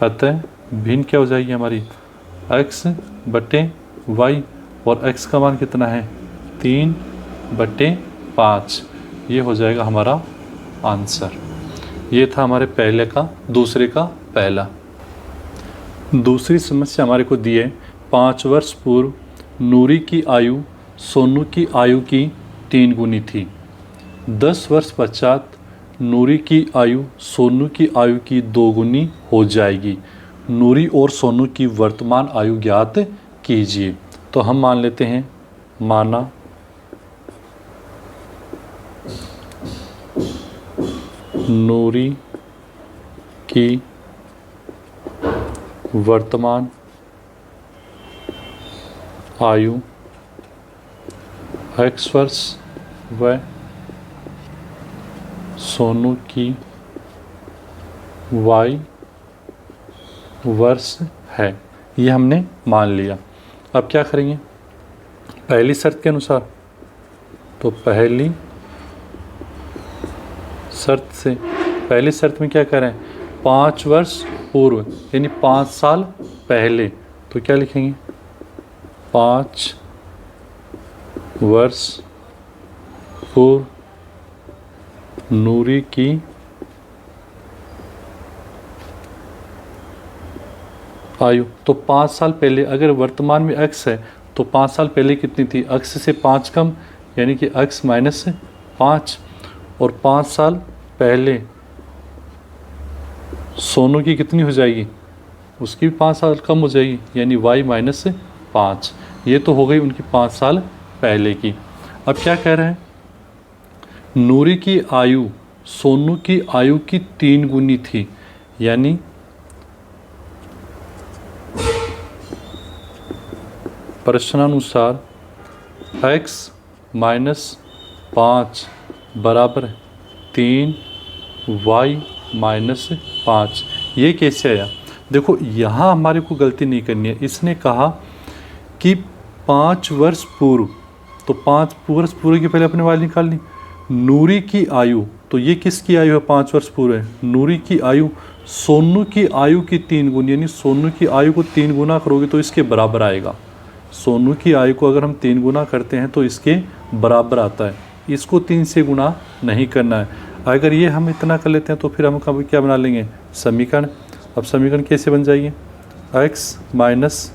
अतः भिन्न क्या हो जाएगी हमारी, एक्स बटे वाई, और एक्स का मान कितना है, 3/5। ये हो जाएगा हमारा आंसर। ये था हमारे पहले का, दूसरे का पहला। दूसरी समस्या हमारे को दी है, 5 वर्ष पूर्व नूरी की आयु सोनू की आयु की 3 गुनी थी। 10 वर्ष पश्चात नूरी की आयु सोनू की आयु की 2 गुनी हो जाएगी। नूरी और सोनू की वर्तमान आयु ज्ञात कीजिए। तो हम मान लेते हैं, माना नूरी की वर्तमान आयु x वर्ष व सोनू की y वर्ष है। ये हमने मान लिया। अब क्या करेंगे, पहली शर्त के अनुसार, तो पहली शर्त से, पहली शर्त में क्या करें, 5 वर्ष पूर्व यानी 5 साल पहले, तो क्या लिखेंगे, 5 वर्ष पूर्व नूरी की आयु, तो 5 साल पहले, अगर वर्तमान में x है तो 5 साल पहले कितनी थी, x से 5 कम, यानी कि x माइनस 5, और 5 साल पहले सोनू की कितनी हो जाएगी, उसकी भी 5 साल कम हो जाएगी, यानी y माइनस 5। ये तो हो गई उनकी 5 साल पहले की। अब क्या कह रहे हैं, नूरी की आयु सोनू की आयु की 3 गुनी थी, यानी प्रश्नानुसार x माइनस 5 बराबर 3 y माइनस 5। ये कैसे आया, देखो यहाँ हमारे को गलती नहीं करनी है। इसने कहा कि 5 वर्ष पूर्व, तो 5 वर्ष पूर्व की पहले अपने वाली निकालनी। नूरी की आयु, तो ये किसकी आयु है, 5 वर्ष पूर्व है। नूरी की आयु सोनू की आयु की 3 गुनी, यानी सोनू की आयु को 3 गुना करोगे तो इसके बराबर आएगा। सोनू की आयु को अगर हम 3 गुना करते हैं तो इसके बराबर आता है। इसको 3 से गुना नहीं करना है। अगर ये हम इतना कर लेते हैं तो फिर हम कभी क्या बना लेंगे, समीकरण। अब समीकरण कैसे बन जाएगी, x माइनस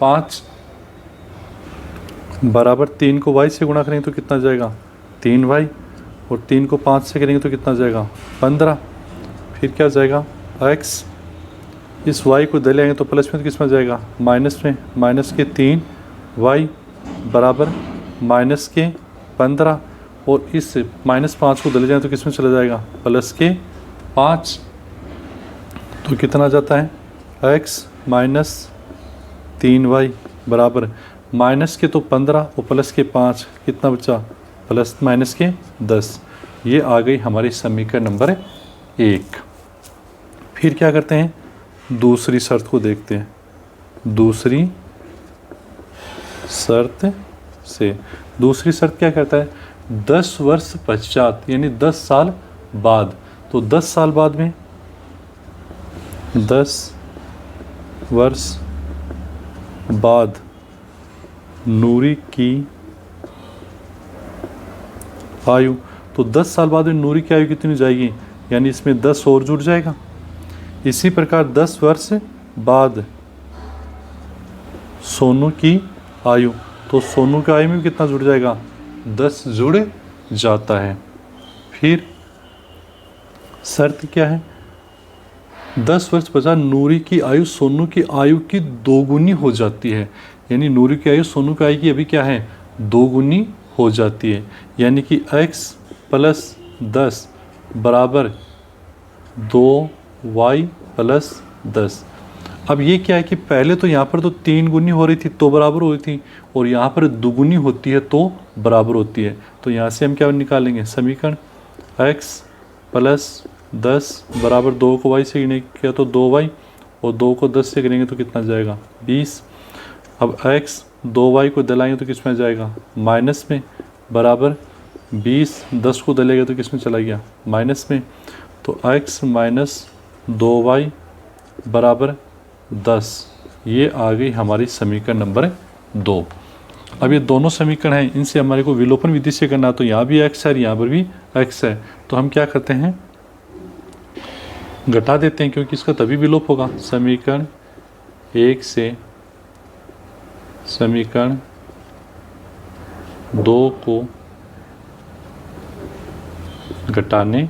5 बराबर 3 को y से गुणा करेंगे तो कितना जाएगा, 3y, और 3 को 5 से करेंगे तो कितना जाएगा, 15। फिर क्या जाएगा, x, इस y को दे लेंगे तो प्लस में तो किस में जाएगा, माइनस में, माइनस के 3y बराबर माइनस के 15, और इस माइनस 5 को दे ले जाए तो किस में चला जाएगा, प्लस के 5। तो कितना जाता है, x माइनस 3y बराबर माइनस के तो 15 और प्लस के 5, कितना बचा, प्लस माइनस के 10। ये आ गई हमारी समीकरण नंबर 1। फिर क्या करते हैं, दूसरी शर्त को देखते हैं। दूसरी शर्त से, दूसरी शर्त क्या कहता है, 10 वर्ष पश्चात यानी 10 साल बाद। तो 10 साल बाद में 10 वर्ष बाद नूरी की आयु, तो 10 साल बाद में नूरी की आयु कितनी हो जाएगी, यानी इसमें 10 और जुड़ जाएगा। इसी प्रकार 10 वर्ष बाद सोनू की आयु, तो सोनू की आयु में कितना जुड़ जाएगा, 10 जुड़ जाता है। फिर शर्त क्या है, 10 वर्ष पश्चात नूरी की आयु सोनू की आयु की 2 गुनी हो जाती है, यानी नूरी की आयु सोनू की आयु की अभी क्या है, 2 गुनी हो जाती है, यानी कि x प्लस 10 बराबर 2y प्लस 10। अब ये क्या है कि पहले तो यहाँ पर तो 3 गुनी हो रही थी तो बराबर हो रही थी, और यहाँ पर दुगुनी होती है तो बराबर होती है। तो यहाँ से हम क्या निकालेंगे, समीकरण x प्लस 10 बराबर 2 को y से गिने किया तो 2y, और 2 को 10 से गिनेंगे तो कितना जाएगा 20। अब x 2y को दलाएंगे तो किस में जाएगा माइनस में, बराबर 20, 10 को दलेगा तो किस में चला गया माइनस में। तो x माइनस 2y बराबर 10, ये आ गई हमारी समीकरण नंबर 2। अब ये दोनों समीकरण हैं, इनसे हमारे को विलोपन विधि से करना, तो यहाँ भी x है और यहाँ पर भी x है। तो हम क्या करते हैं, घटा देते हैं, क्योंकि इसका तभी विलोप होगा। समीकरण 1 से समीकरण 2 को घटाने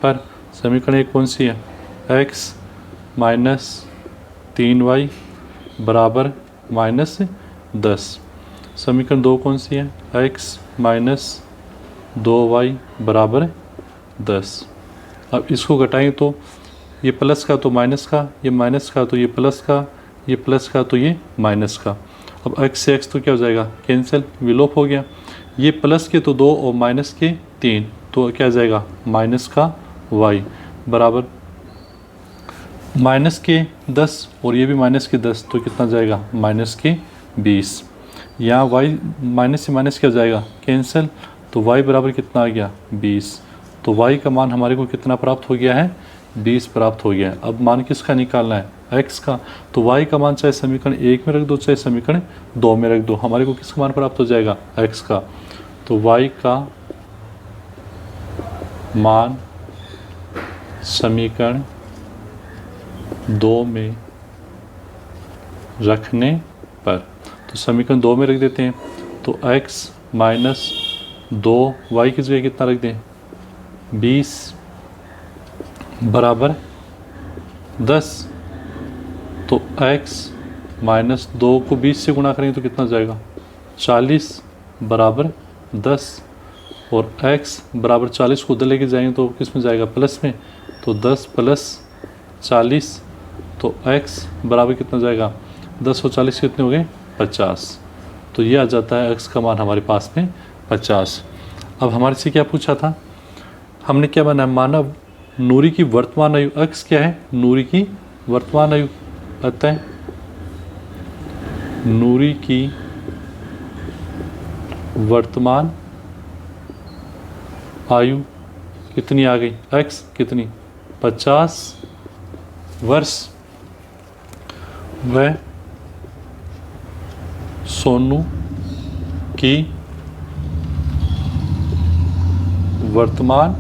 पर समीकरण 1 कौन सी है, x माइनस 3y बराबर माइनस 10। समीकरण 2 कौन सी है, x माइनस 2y बराबर 10। अब इसको घटाएंगे तो ये प्लस का तो माइनस का, ये माइनस का तो ये प्लस का, ये प्लस का तो ये माइनस का। अब x से x तो क्या हो जाएगा कैंसिल, विलोप हो गया। ये प्लस के तो 2 और माइनस के 3, तो क्या जाएगा माइनस का y बराबर माइनस के 10, और ये भी माइनस के 10, तो कितना जाएगा माइनस के 20। यहाँ y माइनस से माइनस क्या जाएगा कैंसिल, तो y बराबर कितना आ गया 20। तो y का मान हमारे को कितना प्राप्त हो गया है 20 प्राप्त हो गया है। अब मान किसका निकालना है x का, तो y का मान चाहे समीकरण 1 में रख दो चाहे समीकरण 2 में रख दो, हमारे को किसका मान प्राप्त हो जाएगा x का। तो y का मान समीकरण 2 में रखने पर, तो समीकरण 2 में रख देते हैं, तो x माइनस 2y की जगह कितना रख दें 20 बराबर 10। तो x माइनस 2 को 20 से गुणा करेंगे तो कितना जाएगा 40 बराबर 10, और x बराबर 40 को उधर लेके जाएंगे तो किस में जाएगा प्लस में, तो 10 प्लस 40, तो x बराबर कितना जाएगा 10 और 40 कितने हो गए 50। तो ये आ जाता है x का मान हमारे पास में 50। अब हमारे से क्या पूछा था, हमने क्या माना, मानव नूरी की वर्तमान आयु, x क्या है नूरी की वर्तमान आयु, अतः नूरी की वर्तमान आयु कितनी आ गई x कितनी 50 वर्ष, वह सोनू की वर्तमान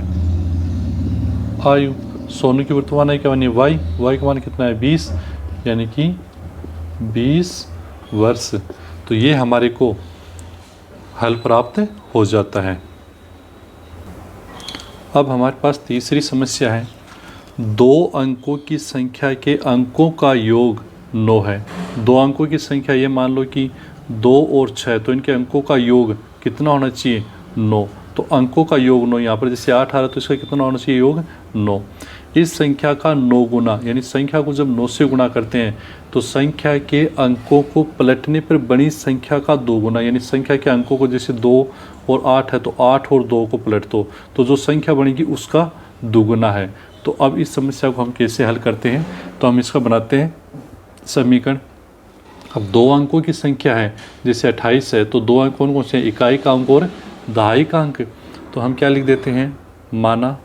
आयु, सोनू की वर्तमान आयु क्या बनी y का मान कितना है 20, यानी कि 20 वर्ष। तो ये हमारे को हल प्राप्त हो जाता है। अब हमारे पास तीसरी समस्या है, 2 अंकों की संख्या के अंकों का योग 9 है। 2 अंकों की संख्या, ये मान लो कि 2 और 6, तो इनके अंकों का योग कितना होना चाहिए 9। तो अंकों का योग 9, यहाँ पर जैसे 8 आ रहा है तो इसका कितना होना चाहिए योग 9। इस संख्या का 9 गुना, यानी संख्या को जब 9 से गुणा करते हैं तो संख्या के अंकों को पलटने पर बनी संख्या का 2 गुना, यानी संख्या के अंकों को जैसे 2 और 8 है तो 8 और 2 को पलट दो तो जो संख्या बनेगी उसका दुगुना है। तो अब इस समस्या को हम कैसे हल करते हैं, तो हम इसका बनाते हैं समीकरण। अब 2 अंकों की संख्या है, जैसे 28 है, तो 2 अंक कौन कौन से हैं, इकाई का अंक और दहाई का अंक। तो हम क्या लिख देते हैं, माना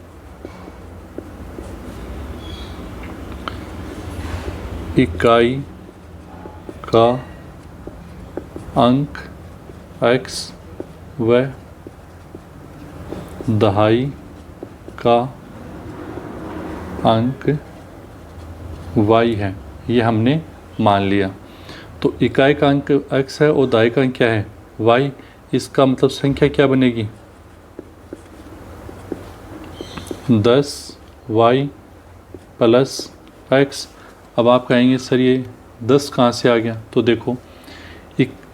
इकाई का अंक x व दहाई का अंक y है, ये हमने मान लिया। तो इकाई का अंक x है और दहाई का अंक क्या है y, इसका मतलब संख्या क्या बनेगी 10y प्लस x। अब आप कहेंगे सर ये 10 कहाँ से आ गया, तो देखो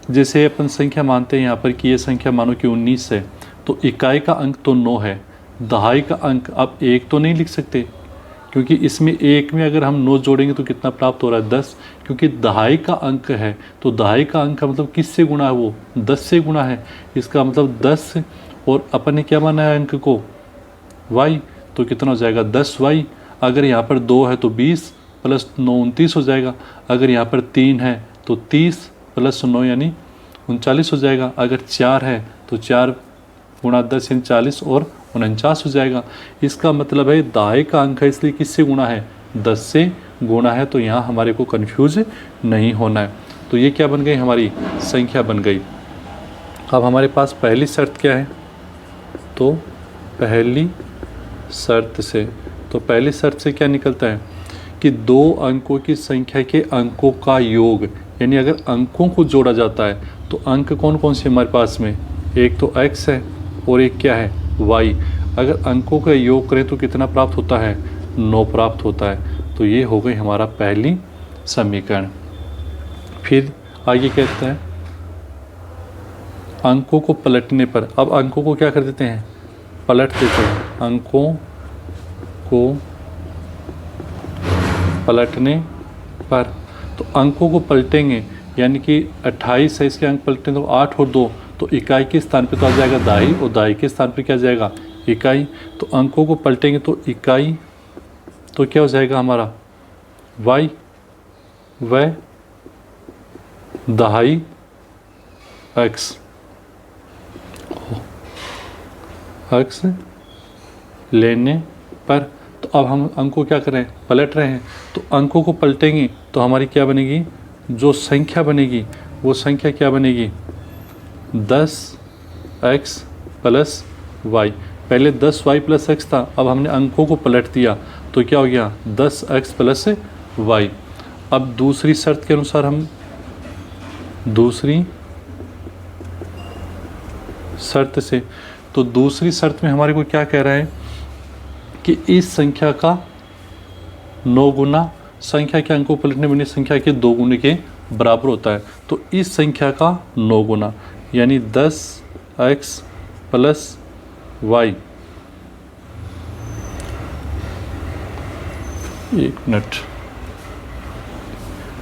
जैसे अपन संख्या मानते हैं यहाँ पर कि ये संख्या मानो कि 19 है, तो इकाई का अंक तो 9 है, दहाई का अंक अब 1 तो नहीं लिख सकते क्योंकि इसमें एक में अगर हम 9 जोड़ेंगे तो कितना प्राप्त हो रहा है 10, क्योंकि दहाई का अंक है तो दहाई का अंक का मतलब किससे गुणा है, वो 10 से गुणा है। इसका मतलब 10 और अपन ने क्या माना है अंक को y, तो कितना हो जाएगा 10y। अगर यहाँ पर 2 है तो 20 प्लस 9 29 हो जाएगा। अगर यहाँ पर 3 है तो 30 प्लस 9 यानी 39 हो जाएगा। अगर 4 है तो 4 गुणा 10 यानी 40 और 49 हो जाएगा। इसका मतलब है दाएं का अंक है इसलिए किससे गुणा है 10 से गुणा है। तो यहाँ हमारे को कन्फ्यूज नहीं होना है। तो ये क्या बन गई हमारी संख्या बन गई। अब हमारे पास पहली शर्त क्या है, तो पहली शर्त से, तो पहली शर्त से क्या निकलता है कि दो अंकों की संख्या के अंकों का योग, यानी अगर अंकों को जोड़ा जाता है तो अंक कौन कौन से हमारे पास में, एक तो x है और एक क्या है y। अगर अंकों का योग करें तो कितना प्राप्त होता है 9 प्राप्त होता है। तो ये हो गई हमारा पहली समीकरण। फिर आगे कहता है अंकों को पलटने पर, अब अंकों को क्या कर देते हैं पलट देते हैं। अंकों को पलटने पर, तो अंकों को पलटेंगे यानी कि 28 है इसके अंक पलटें तो 8 और 2, तो इकाई के स्थान पे तो आ जाएगा दाई और दाई के स्थान पे क्या जाएगा इकाई। तो अंकों को पलटेंगे तो इकाई तो क्या हो जाएगा हमारा y, व दहाई x लेने पर। तो अब हम अंकों क्या कर रहे हैं पलट रहे हैं। तो अंकों को पलटेंगे तो हमारी क्या बनेगी, जो संख्या बनेगी वो संख्या क्या बनेगी 10x प्लस y। पहले 10y प्लस x था, अब हमने अंकों को पलट दिया तो क्या हो गया 10x प्लस y। अब दूसरी शर्त के अनुसार हम दूसरी शर्त से, तो दूसरी शर्त में हमारे को क्या कह रहा है कि इस संख्या का 9 गुना संख्या के अंकों पलटने बनी संख्या के 2 गुने के बराबर होता है। तो इस संख्या का 9 गुना यानी 10x प्लस y। एक मिनट,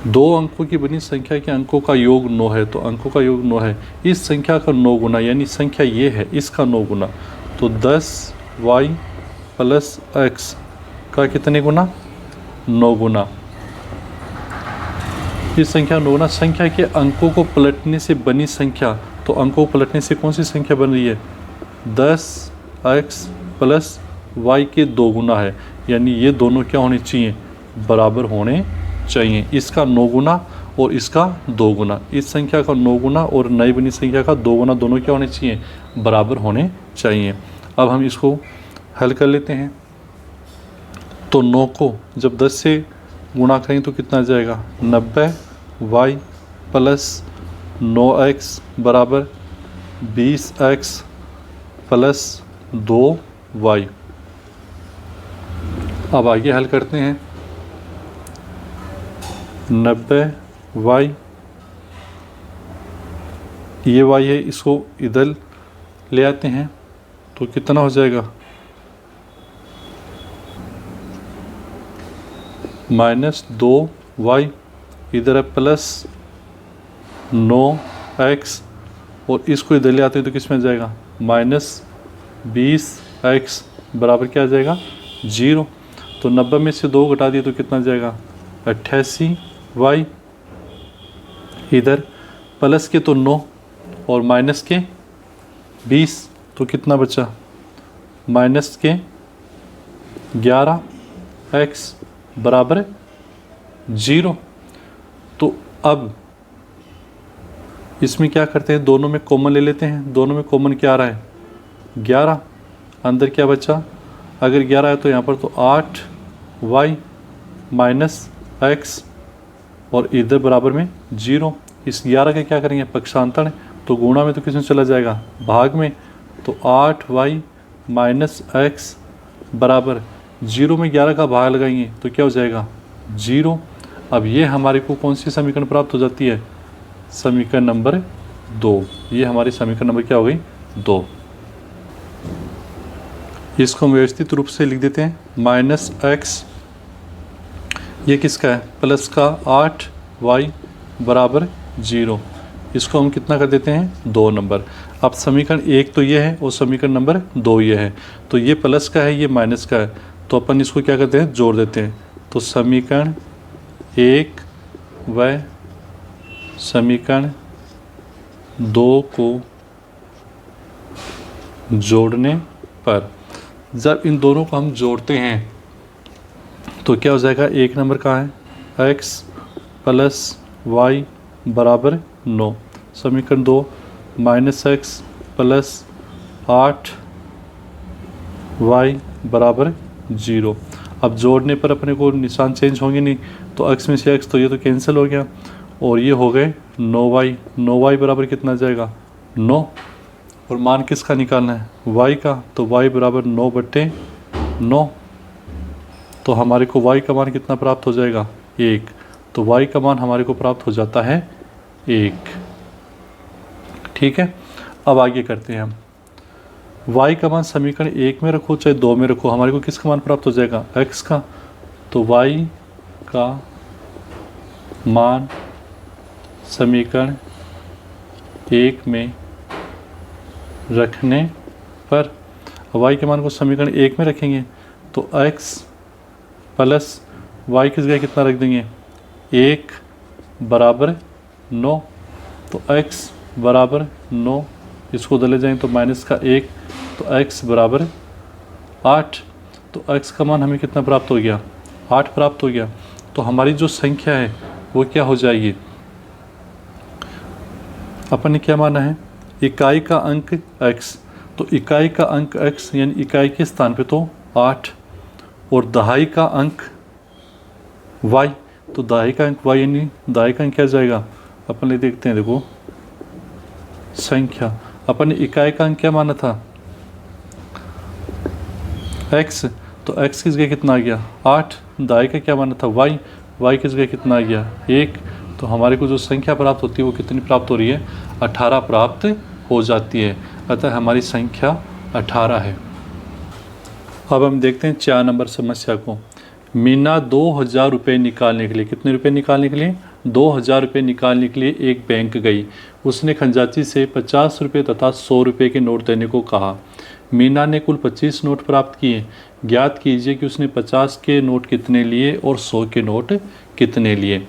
2 अंकों की बनी संख्या के अंकों का योग 9 है, तो अंकों का योग 9 है। इस संख्या का 9 गुना यानी संख्या ये है इसका 9 गुना, तो 10y प्लस x का कितने गुना 9 गुना। इस संख्या 9 गुना संख्या के अंकों को पलटने से बनी संख्या, तो अंकों को पलटने से कौन सी संख्या बन रही है 10x प्लस y के 2 गुना है, यानी ये दोनों क्या होने चाहिए बराबर होने चाहिए। इसका 9 गुना और इसका 2 गुना, इस संख्या का 9 गुना और नई बनी संख्या का 2 गुना, दोनों क्या होने चाहिए बराबर होने चाहिए। अब हम इसको हल कर लेते हैं। तो 9 को जब 10 से गुणा करेंगे तो कितना आ जाएगा 90y प्लस 9x बराबर 20x प्लस 2y। अब आगे हल करते हैं। 90y, ये y है इसको इधर ले आते हैं तो कितना हो जाएगा -2y, इधर है प्लस 9x और इसको इधर ले आते हैं तो किस में आ जाएगा -20x बराबर क्या आ जाएगा 0। तो 90 में से 2 घटा दिए तो कितना आ जाएगा 88y, इधर प्लस के तो 9 और माइनस के 20 तो कितना बचा माइनस के 11x बराबर 0। तो अब इसमें क्या करते हैं दोनों में कॉमन ले लेते हैं। दोनों में कॉमन क्या आ रहा है 11, अंदर क्या बचा, अगर 11 है तो यहाँ पर तो 8y माइनस x और इधर बराबर में 0। इस 11 का क्या करेंगे पक्षांतर, तो गुणा में तो किस में चला जाएगा भाग में, तो 8y माइनस x बराबर 0 में 11 का भाग लगाएंगे तो क्या हो जाएगा 0। अब ये हमारे को कौन सी समीकरण प्राप्त हो जाती है समीकरण नंबर 2। ये हमारी समीकरण नंबर क्या हो गई 2। इसको हम व्यवस्थित रूप से लिख देते हैं -x ये किसका है, प्लस का 8y बराबर 0। इसको हम कितना कर देते हैं, 2 नंबर। अब समीकरण 1 तो ये है और समीकरण नंबर 2 ये है, तो ये प्लस का है, ये माइनस का है, तो अपन इसको क्या करते हैं, जोड़ देते हैं। तो समीकरण 1 व समीकरण 2 को जोड़ने पर जब इन दोनों को हम जोड़ते हैं तो क्या हो जाएगा, 1 नंबर कहाँ है, x प्लस वाई बराबर 9। समीकरण 2 -x प्लस 8y बराबर 0। अब जोड़ने पर अपने को निशान चेंज होंगे नहीं, तो x में से x तो ये तो कैंसिल हो गया और ये हो गए 9y। 9y बराबर कितना जाएगा, 9। और मान किसका निकालना है, y का, तो y बराबर 9/9। तो हमारे को y का मान कितना प्राप्त हो जाएगा, 1। तो y का मान हमारे को प्राप्त हो जाता है 1। ठीक है, अब आगे करते हैं हम। y का मान समीकरण 1 में रखो चाहे 2 में रखो, हमारे को किसका मान प्राप्त हो जाएगा, x का। तो y का मान समीकरण 1 में रखने पर, y के मान को समीकरण 1 में रखेंगे तो x प्लस y किस जगह कितना रख देंगे, 1 बराबर 9। तो x बराबर 9, इसको उधर ले जाएंगे तो माइनस का 1, तो x बराबर 8। तो x का मान हमें कितना प्राप्त हो गया, 8 प्राप्त हो गया। तो हमारी जो संख्या है वो क्या हो जाएगी, अपन ने क्या माना है, इकाई का अंक x, तो इकाई का अंक x यानी इकाई के स्थान पे तो 8, और दहाई का अंक y, तो दहाई का अंक y यानी दहाई का अंक क्या जाएगा, अपन ने देखते हैं, देखो संख्या, अपन ने इकाई का अंक क्या माना था, x, तो x किस जगह कितना आ गया, 8। दहाई का क्या माना था, y किस जगह कितना आ गया, 1। तो हमारे को जो संख्या प्राप्त होती है वो कितनी प्राप्त हो रही है, 18 प्राप्त हो जाती है। अतः हमारी संख्या 18 है। अब हम देखते हैं 4 नंबर समस्या को। मीना 2000 रुपये निकालने के लिए, कितने रुपये निकालने के लिए, 2000 रुपये निकालने के लिए एक बैंक गई। उसने खजांची से 50 रुपये तथा 100 रुपये के नोट देने को कहा। मीना ने कुल 25 नोट प्राप्त किए। ज्ञात कीजिए कि उसने 50 के नोट कितने लिए और 100 के नोट कितने लिए।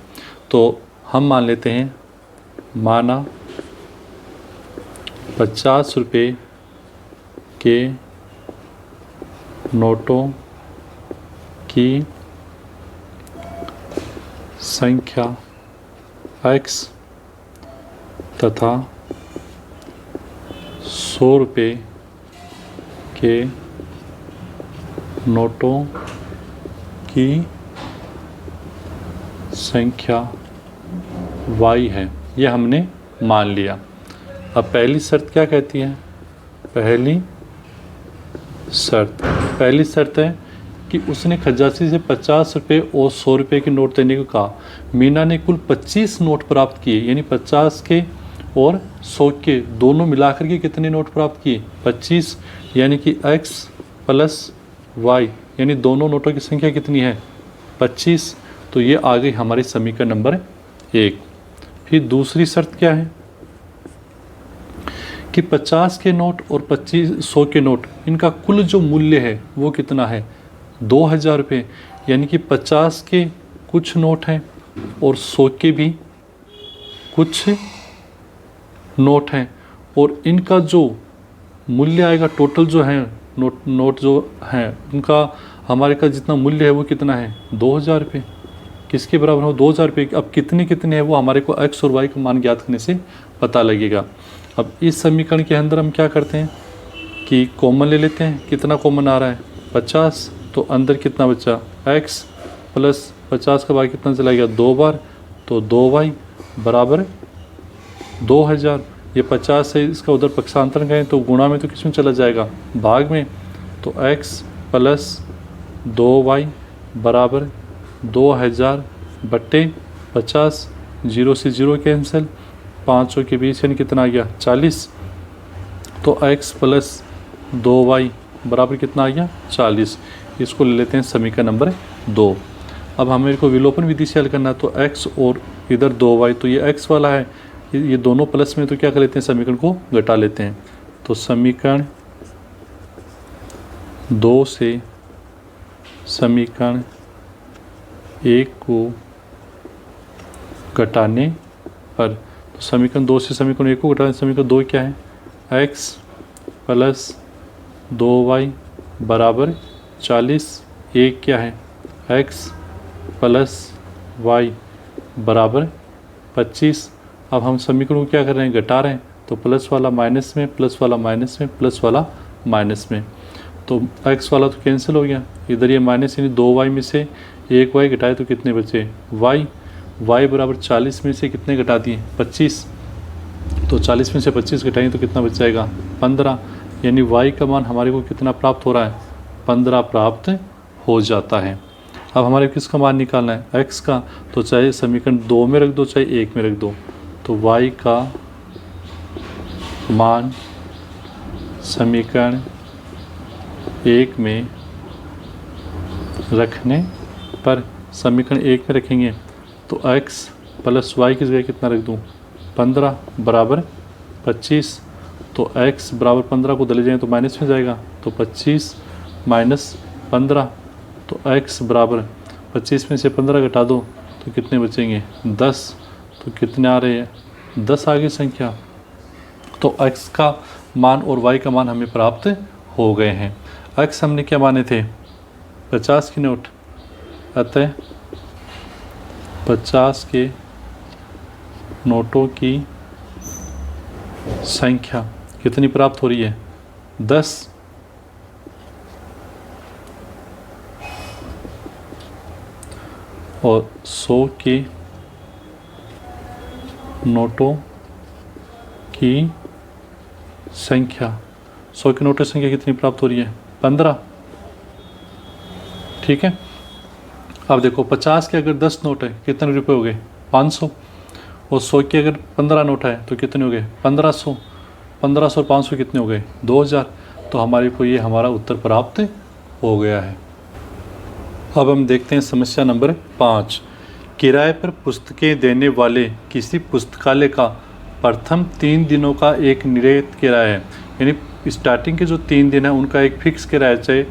तो हम मान लेते हैं, माना 50 रुपये के नोटों की संख्या x तथा 100 रुपये के नोटों की संख्या y है, यह हमने मान लिया। अब पहली शर्त क्या कहती है, पहली शर्त है कि उसने खजांची से 50 रुपये और 100 रुपये के नोट देने को कहा। मीना ने कुल 25 नोट प्राप्त किए, यानी 50 के और 100 के दोनों मिलाकर के कितने नोट प्राप्त किए, 25, यानी कि x प्लस y, यानी दोनों नोटों की संख्या कितनी है, 25। तो ये आ गई हमारी समीकरण नंबर 1। फिर दूसरी शर्त क्या है कि 50 के नोट और 100 के नोट, इनका कुल जो मूल्य है वो कितना है, 2000 रुपये, यानी कि 50 के कुछ नोट हैं और 100 के भी कुछ नोट हैं, और इनका जो मूल्य आएगा टोटल जो है नोट जो हैं उनका हमारे का जितना मूल्य है वो कितना है, 2000 रुपये। किसके बराबर हो, 2000 रुपये। अब कितने कितने हैं वो हमारे को x और y का मान ज्ञात करने से पता लगेगा। अब इस समीकरण के अंदर हम क्या करते हैं कि कॉमन ले लेते हैं। कितना कॉमन आ रहा है, 50, तो अंदर कितना बचा, x प्लस 50 का बार कितना चला गया, 2 बार, तो 2y बराबर 2000। ये 50 से इसका उधर पक्षांतरण करें तो गुणा में तो किस में चला जाएगा, भाग में, तो x प्लस 2y बराबर 2000 बट्टे 50, 0 से 0 कैंसिल, 500 के बीच यानी कितना आ गया, 40। तो x प्लस 2y बराबर कितना आ गया, 40। इसको ले लेते हैं समीकरण नंबर 2। अब हमें को विलोपन विधि से हल करना है, तो x और इधर 2y, तो ये x वाला है, ये दोनों प्लस में, तो क्या कर लेते हैं, समीकरण को घटा लेते हैं। तो समीकरण 2 से समीकरण 1 को घटाने पर, तो समीकरण 2 से समीकरण 1 को घटाने, समीकरण 2 क्या है, x प्लस 2y बराबर 40, 1 क्या है, x प्लस y बराबर 25। अब हम समीकरण को क्या कर रहे हैं, घटा रहे हैं, तो प्लस वाला माइनस में, प्लस वाला माइनस में, प्लस वाला माइनस में, तो x वाला तो कैंसिल हो गया, इधर ये माइनस, यानी 2y में से 1y घटाए तो कितने बचे, y बराबर 40 में से कितने घटा दिए, 25, तो 40 में से 25 घटाएंगे तो कितना बच जाएगा, 15, यानी y का मान हमारे को कितना प्राप्त हो रहा है, 15 प्राप्त हो जाता है। अब हमारे किसका मान निकालना है, x का, तो चाहे समीकरण 2 में रख दो चाहे 1 में रख दो, तो y का मान समीकरण 1 में रखने पर, समीकरण 1 में रखेंगे तो x प्लस y की जगह कितना रख दूँ, 15 बराबर 25, तो x बराबर 15 को दले जाएँ तो माइनस में जाएगा, तो 25 माइनस 15, तो x बराबर 25 में से 15 घटा दो तो कितने बचेंगे, 10, तो कितने आ रहे हैं, 10 आ गई संख्या। तो x का मान और y का मान हमें प्राप्त हो गए हैं। x हमने क्या माने थे, 50 की नोट, अतः 50 के नोटों की संख्या कितनी प्राप्त हो रही है, 10, और 100 के नोटों की संख्या, 100 के नोटों की संख्या कितनी प्राप्त हो रही है, 15, ठीक है। अब देखो 50 के अगर 10 नोट है कितने रुपए हो गए, 500, और 100 के अगर 15 नोट है तो कितने हो गए, 1500, 1500 और 500 कितने हो गए, 2000, तो हमारे को ये हमारा उत्तर प्राप्त हो गया है। अब हम देखते हैं समस्या नंबर 5। किराए पर पुस्तकें देने वाले किसी पुस्तकालय का प्रथम 3 दिनों का एक निर्धारित किराया है, यानी स्टार्टिंग के जो 3 दिन है उनका एक फिक्स किराया चाहे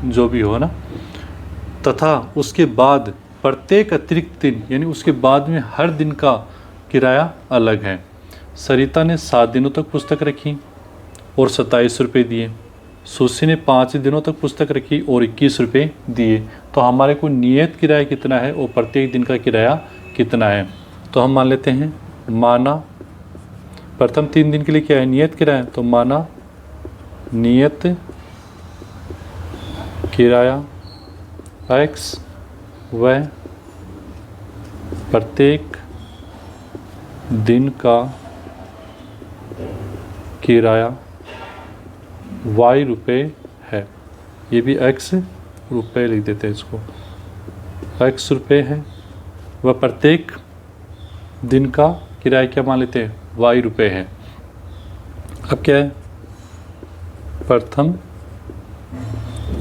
जो भी हो ना, तथा उसके बाद प्रत्येक अतिरिक्त दिन, यानी उसके बाद में हर दिन का किराया अलग है। सरिता ने 7 दिनों तक पुस्तक रखी और 27 रुपये दिए, सुशी ने 5 दिनों तक पुस्तक रखी और 21 रुपये दिए, तो हमारे को नियत किराया कितना है और प्रत्येक दिन का किराया कितना है। तो हम मान लेते हैं, माना प्रथम 3 दिन के लिए क्या है, नियत किराया, तो माना नियत किराया x व प्रत्येक दिन का किराया y रुपये है, ये भी x रुपये लिख देते हैं, इसको x रुपये है, वह प्रत्येक दिन का किराया क्या मान लेते हैं, y रुपये है। अब क्या है, प्रथम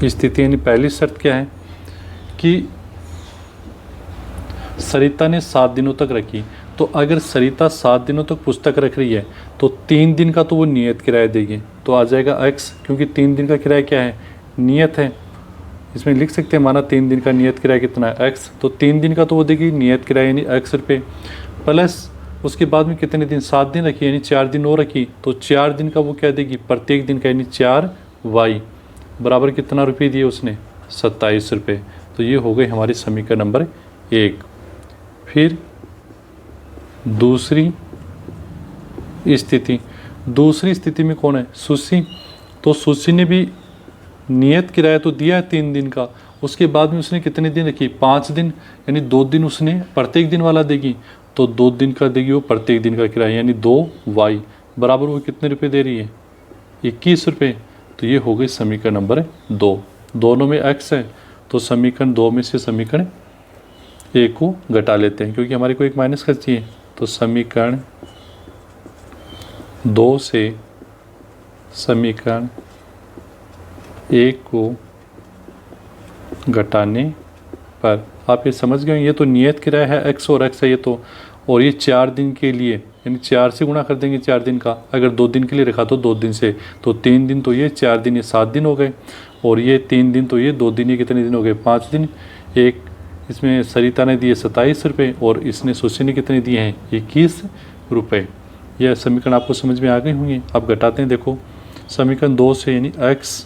स्थिति यानी पहली शर्त क्या है कि सरिता ने 7 दिनों तक रखी, तो अगर सरिता 7 दिनों तक पुस्तक रख रही है तो 3 दिन का तो वो नियत किराया देगी, तो आ जाएगा x, क्योंकि 3 दिन का किराया क्या है, नियत है, इसमें लिख सकते हैं माना 3 दिन का नियत किराया कितना है, x, तो 3 दिन का तो वो देगी नियत किराया यानी x रुपये, प्लस उसके बाद में कितने दिन, 7 दिन रखी यानी 4 दिन और रखी, तो 4 दिन का वो क्या देगी, प्रत्येक दिन का यानी 4y बराबर कितना रुपये दिए उसने, 27 रुपये। तो ये हो गई हमारी समीकरण नंबर 1। फिर दूसरी स्थिति में कौन है, सुशी, तो सुशी ने भी नियत किराया तो दिया है 3 दिन का, उसके बाद में उसने कितने दिन रखी, 5 दिन, यानी 2 दिन उसने प्रत्येक दिन वाला देगी, तो 2 दिन का देगी वो प्रत्येक दिन का किराया यानी 2y बराबर वो कितने रुपए दे रही है, 21 रुपये। तो ये हो गई समीकरण नंबर 2। दोनों में x है तो समीकरण 2 में से समीकरण 1 को घटा लेते हैं, क्योंकि हमारे को एक माइनस कर चाहिए, तो समीकरण 2 से समीकरण 1 को घटाने पर। आप ये समझ गए, ये तो नियत किराया है एक्स और एक्स है ये तो, और ये 4 दिन के लिए, यानी 4 से गुणा कर देंगे 4 दिन का। अगर 2 दिन के लिए रखा तो 2 दिन से, तो 3 दिन तो ये, 4 दिन ये 7 दिन हो गए, और ये 3 दिन तो ये 2 दिन, ये कितने दिन हो गए 5 दिन। एक इसमें सरिता ने दिए 27 रुपये और इसने सुशी ने कितने दिए हैं 21 रुपये। यह समीकरण आपको समझ में आ गई होंगी। अब घटाते हैं, देखो समीकरण 2 से, यानी x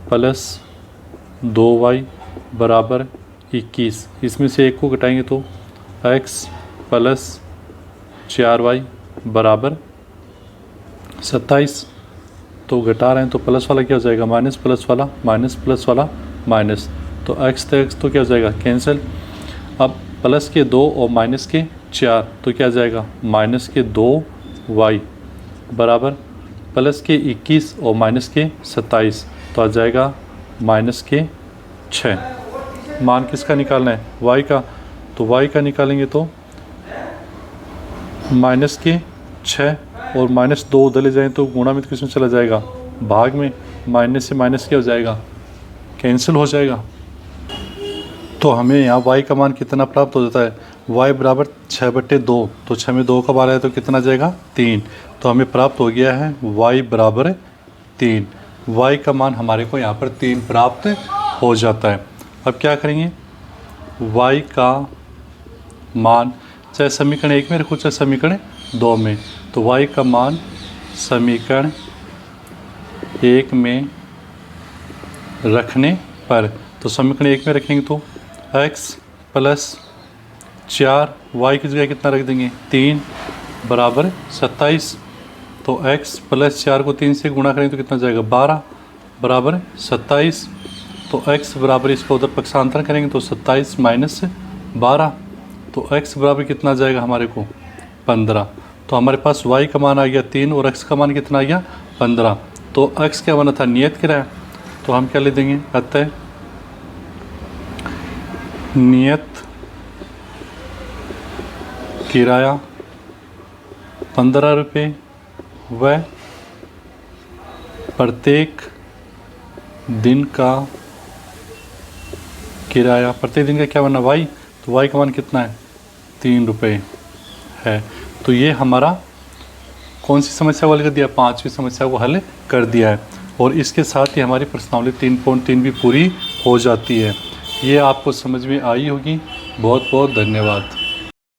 प्लस 2y बराबर 21, इसमें से एक को घटाएंगे तो x प्लस 4y बराबर 27। तो घटा रहे हैं तो प्लस वाला क्या हो जाएगा माइनस, प्लस वाला माइनस, प्लस वाला माइनस, तो x तो क्या हो जाएगा कैंसिल। अब प्लस के 2 और माइनस के 4 तो क्या आ जाएगा माइनस के 2y बराबर प्लस के 21 और माइनस के 27 तो आ जाएगा माइनस के 6। मान किसका निकालना है y का, तो y का निकालेंगे तो माइनस के 6 और माइनस 2 उधर ले जाएँ तो गुणा में किस में चला जाएगा भाग में, माइनस से माइनस क्या हो जाएगा कैंसिल हो जाएगा। तो हमें यहाँ y का मान कितना प्राप्त हो जाता है y बराबर 6/2, तो 6 में 2 का बार है तो कितना जाएगा 3, तो हमें प्राप्त हो गया है y बराबर 3। y का मान हमारे को यहाँ पर 3 प्राप्त हो जाता है। अब क्या करेंगे, y का मान चाहे समीकरण 1 में रखो चाहे समीकरण 2 में, तो y का मान समीकरण 1 में रखने पर, तो समीकरण 1 में रखेंगे तो x प्लस 4 y की जगह कितना रख देंगे 3 बराबर 27, तो x प्लस 4 को 3 से गुणा करेंगे तो कितना जाएगा 12 बराबर 27, तो x बराबर इसको उधर पक्षांतर करेंगे तो 27 माइनस 12, तो x बराबर कितना जाएगा हमारे को 15। तो हमारे पास y का मान आ गया 3 और x का मान कितना आ गया 15। तो x क्या बना था नियत किराया, तो हम क्या ले देंगे अतः नियत किराया 15 रुपये व प्रत्येक दिन का किराया, प्रत्येक दिन का क्या बना y, तो y का मान कितना है 3 रुपये है। तो ये हमारा कौन सी समस्या को हल कर दिया 5वीं समस्या को हल कर दिया है, और इसके साथ ही हमारी प्रश्नावली 3.3 भी पूरी हो जाती है। ये आपको समझ में आई होगी। बहुत बहुत धन्यवाद।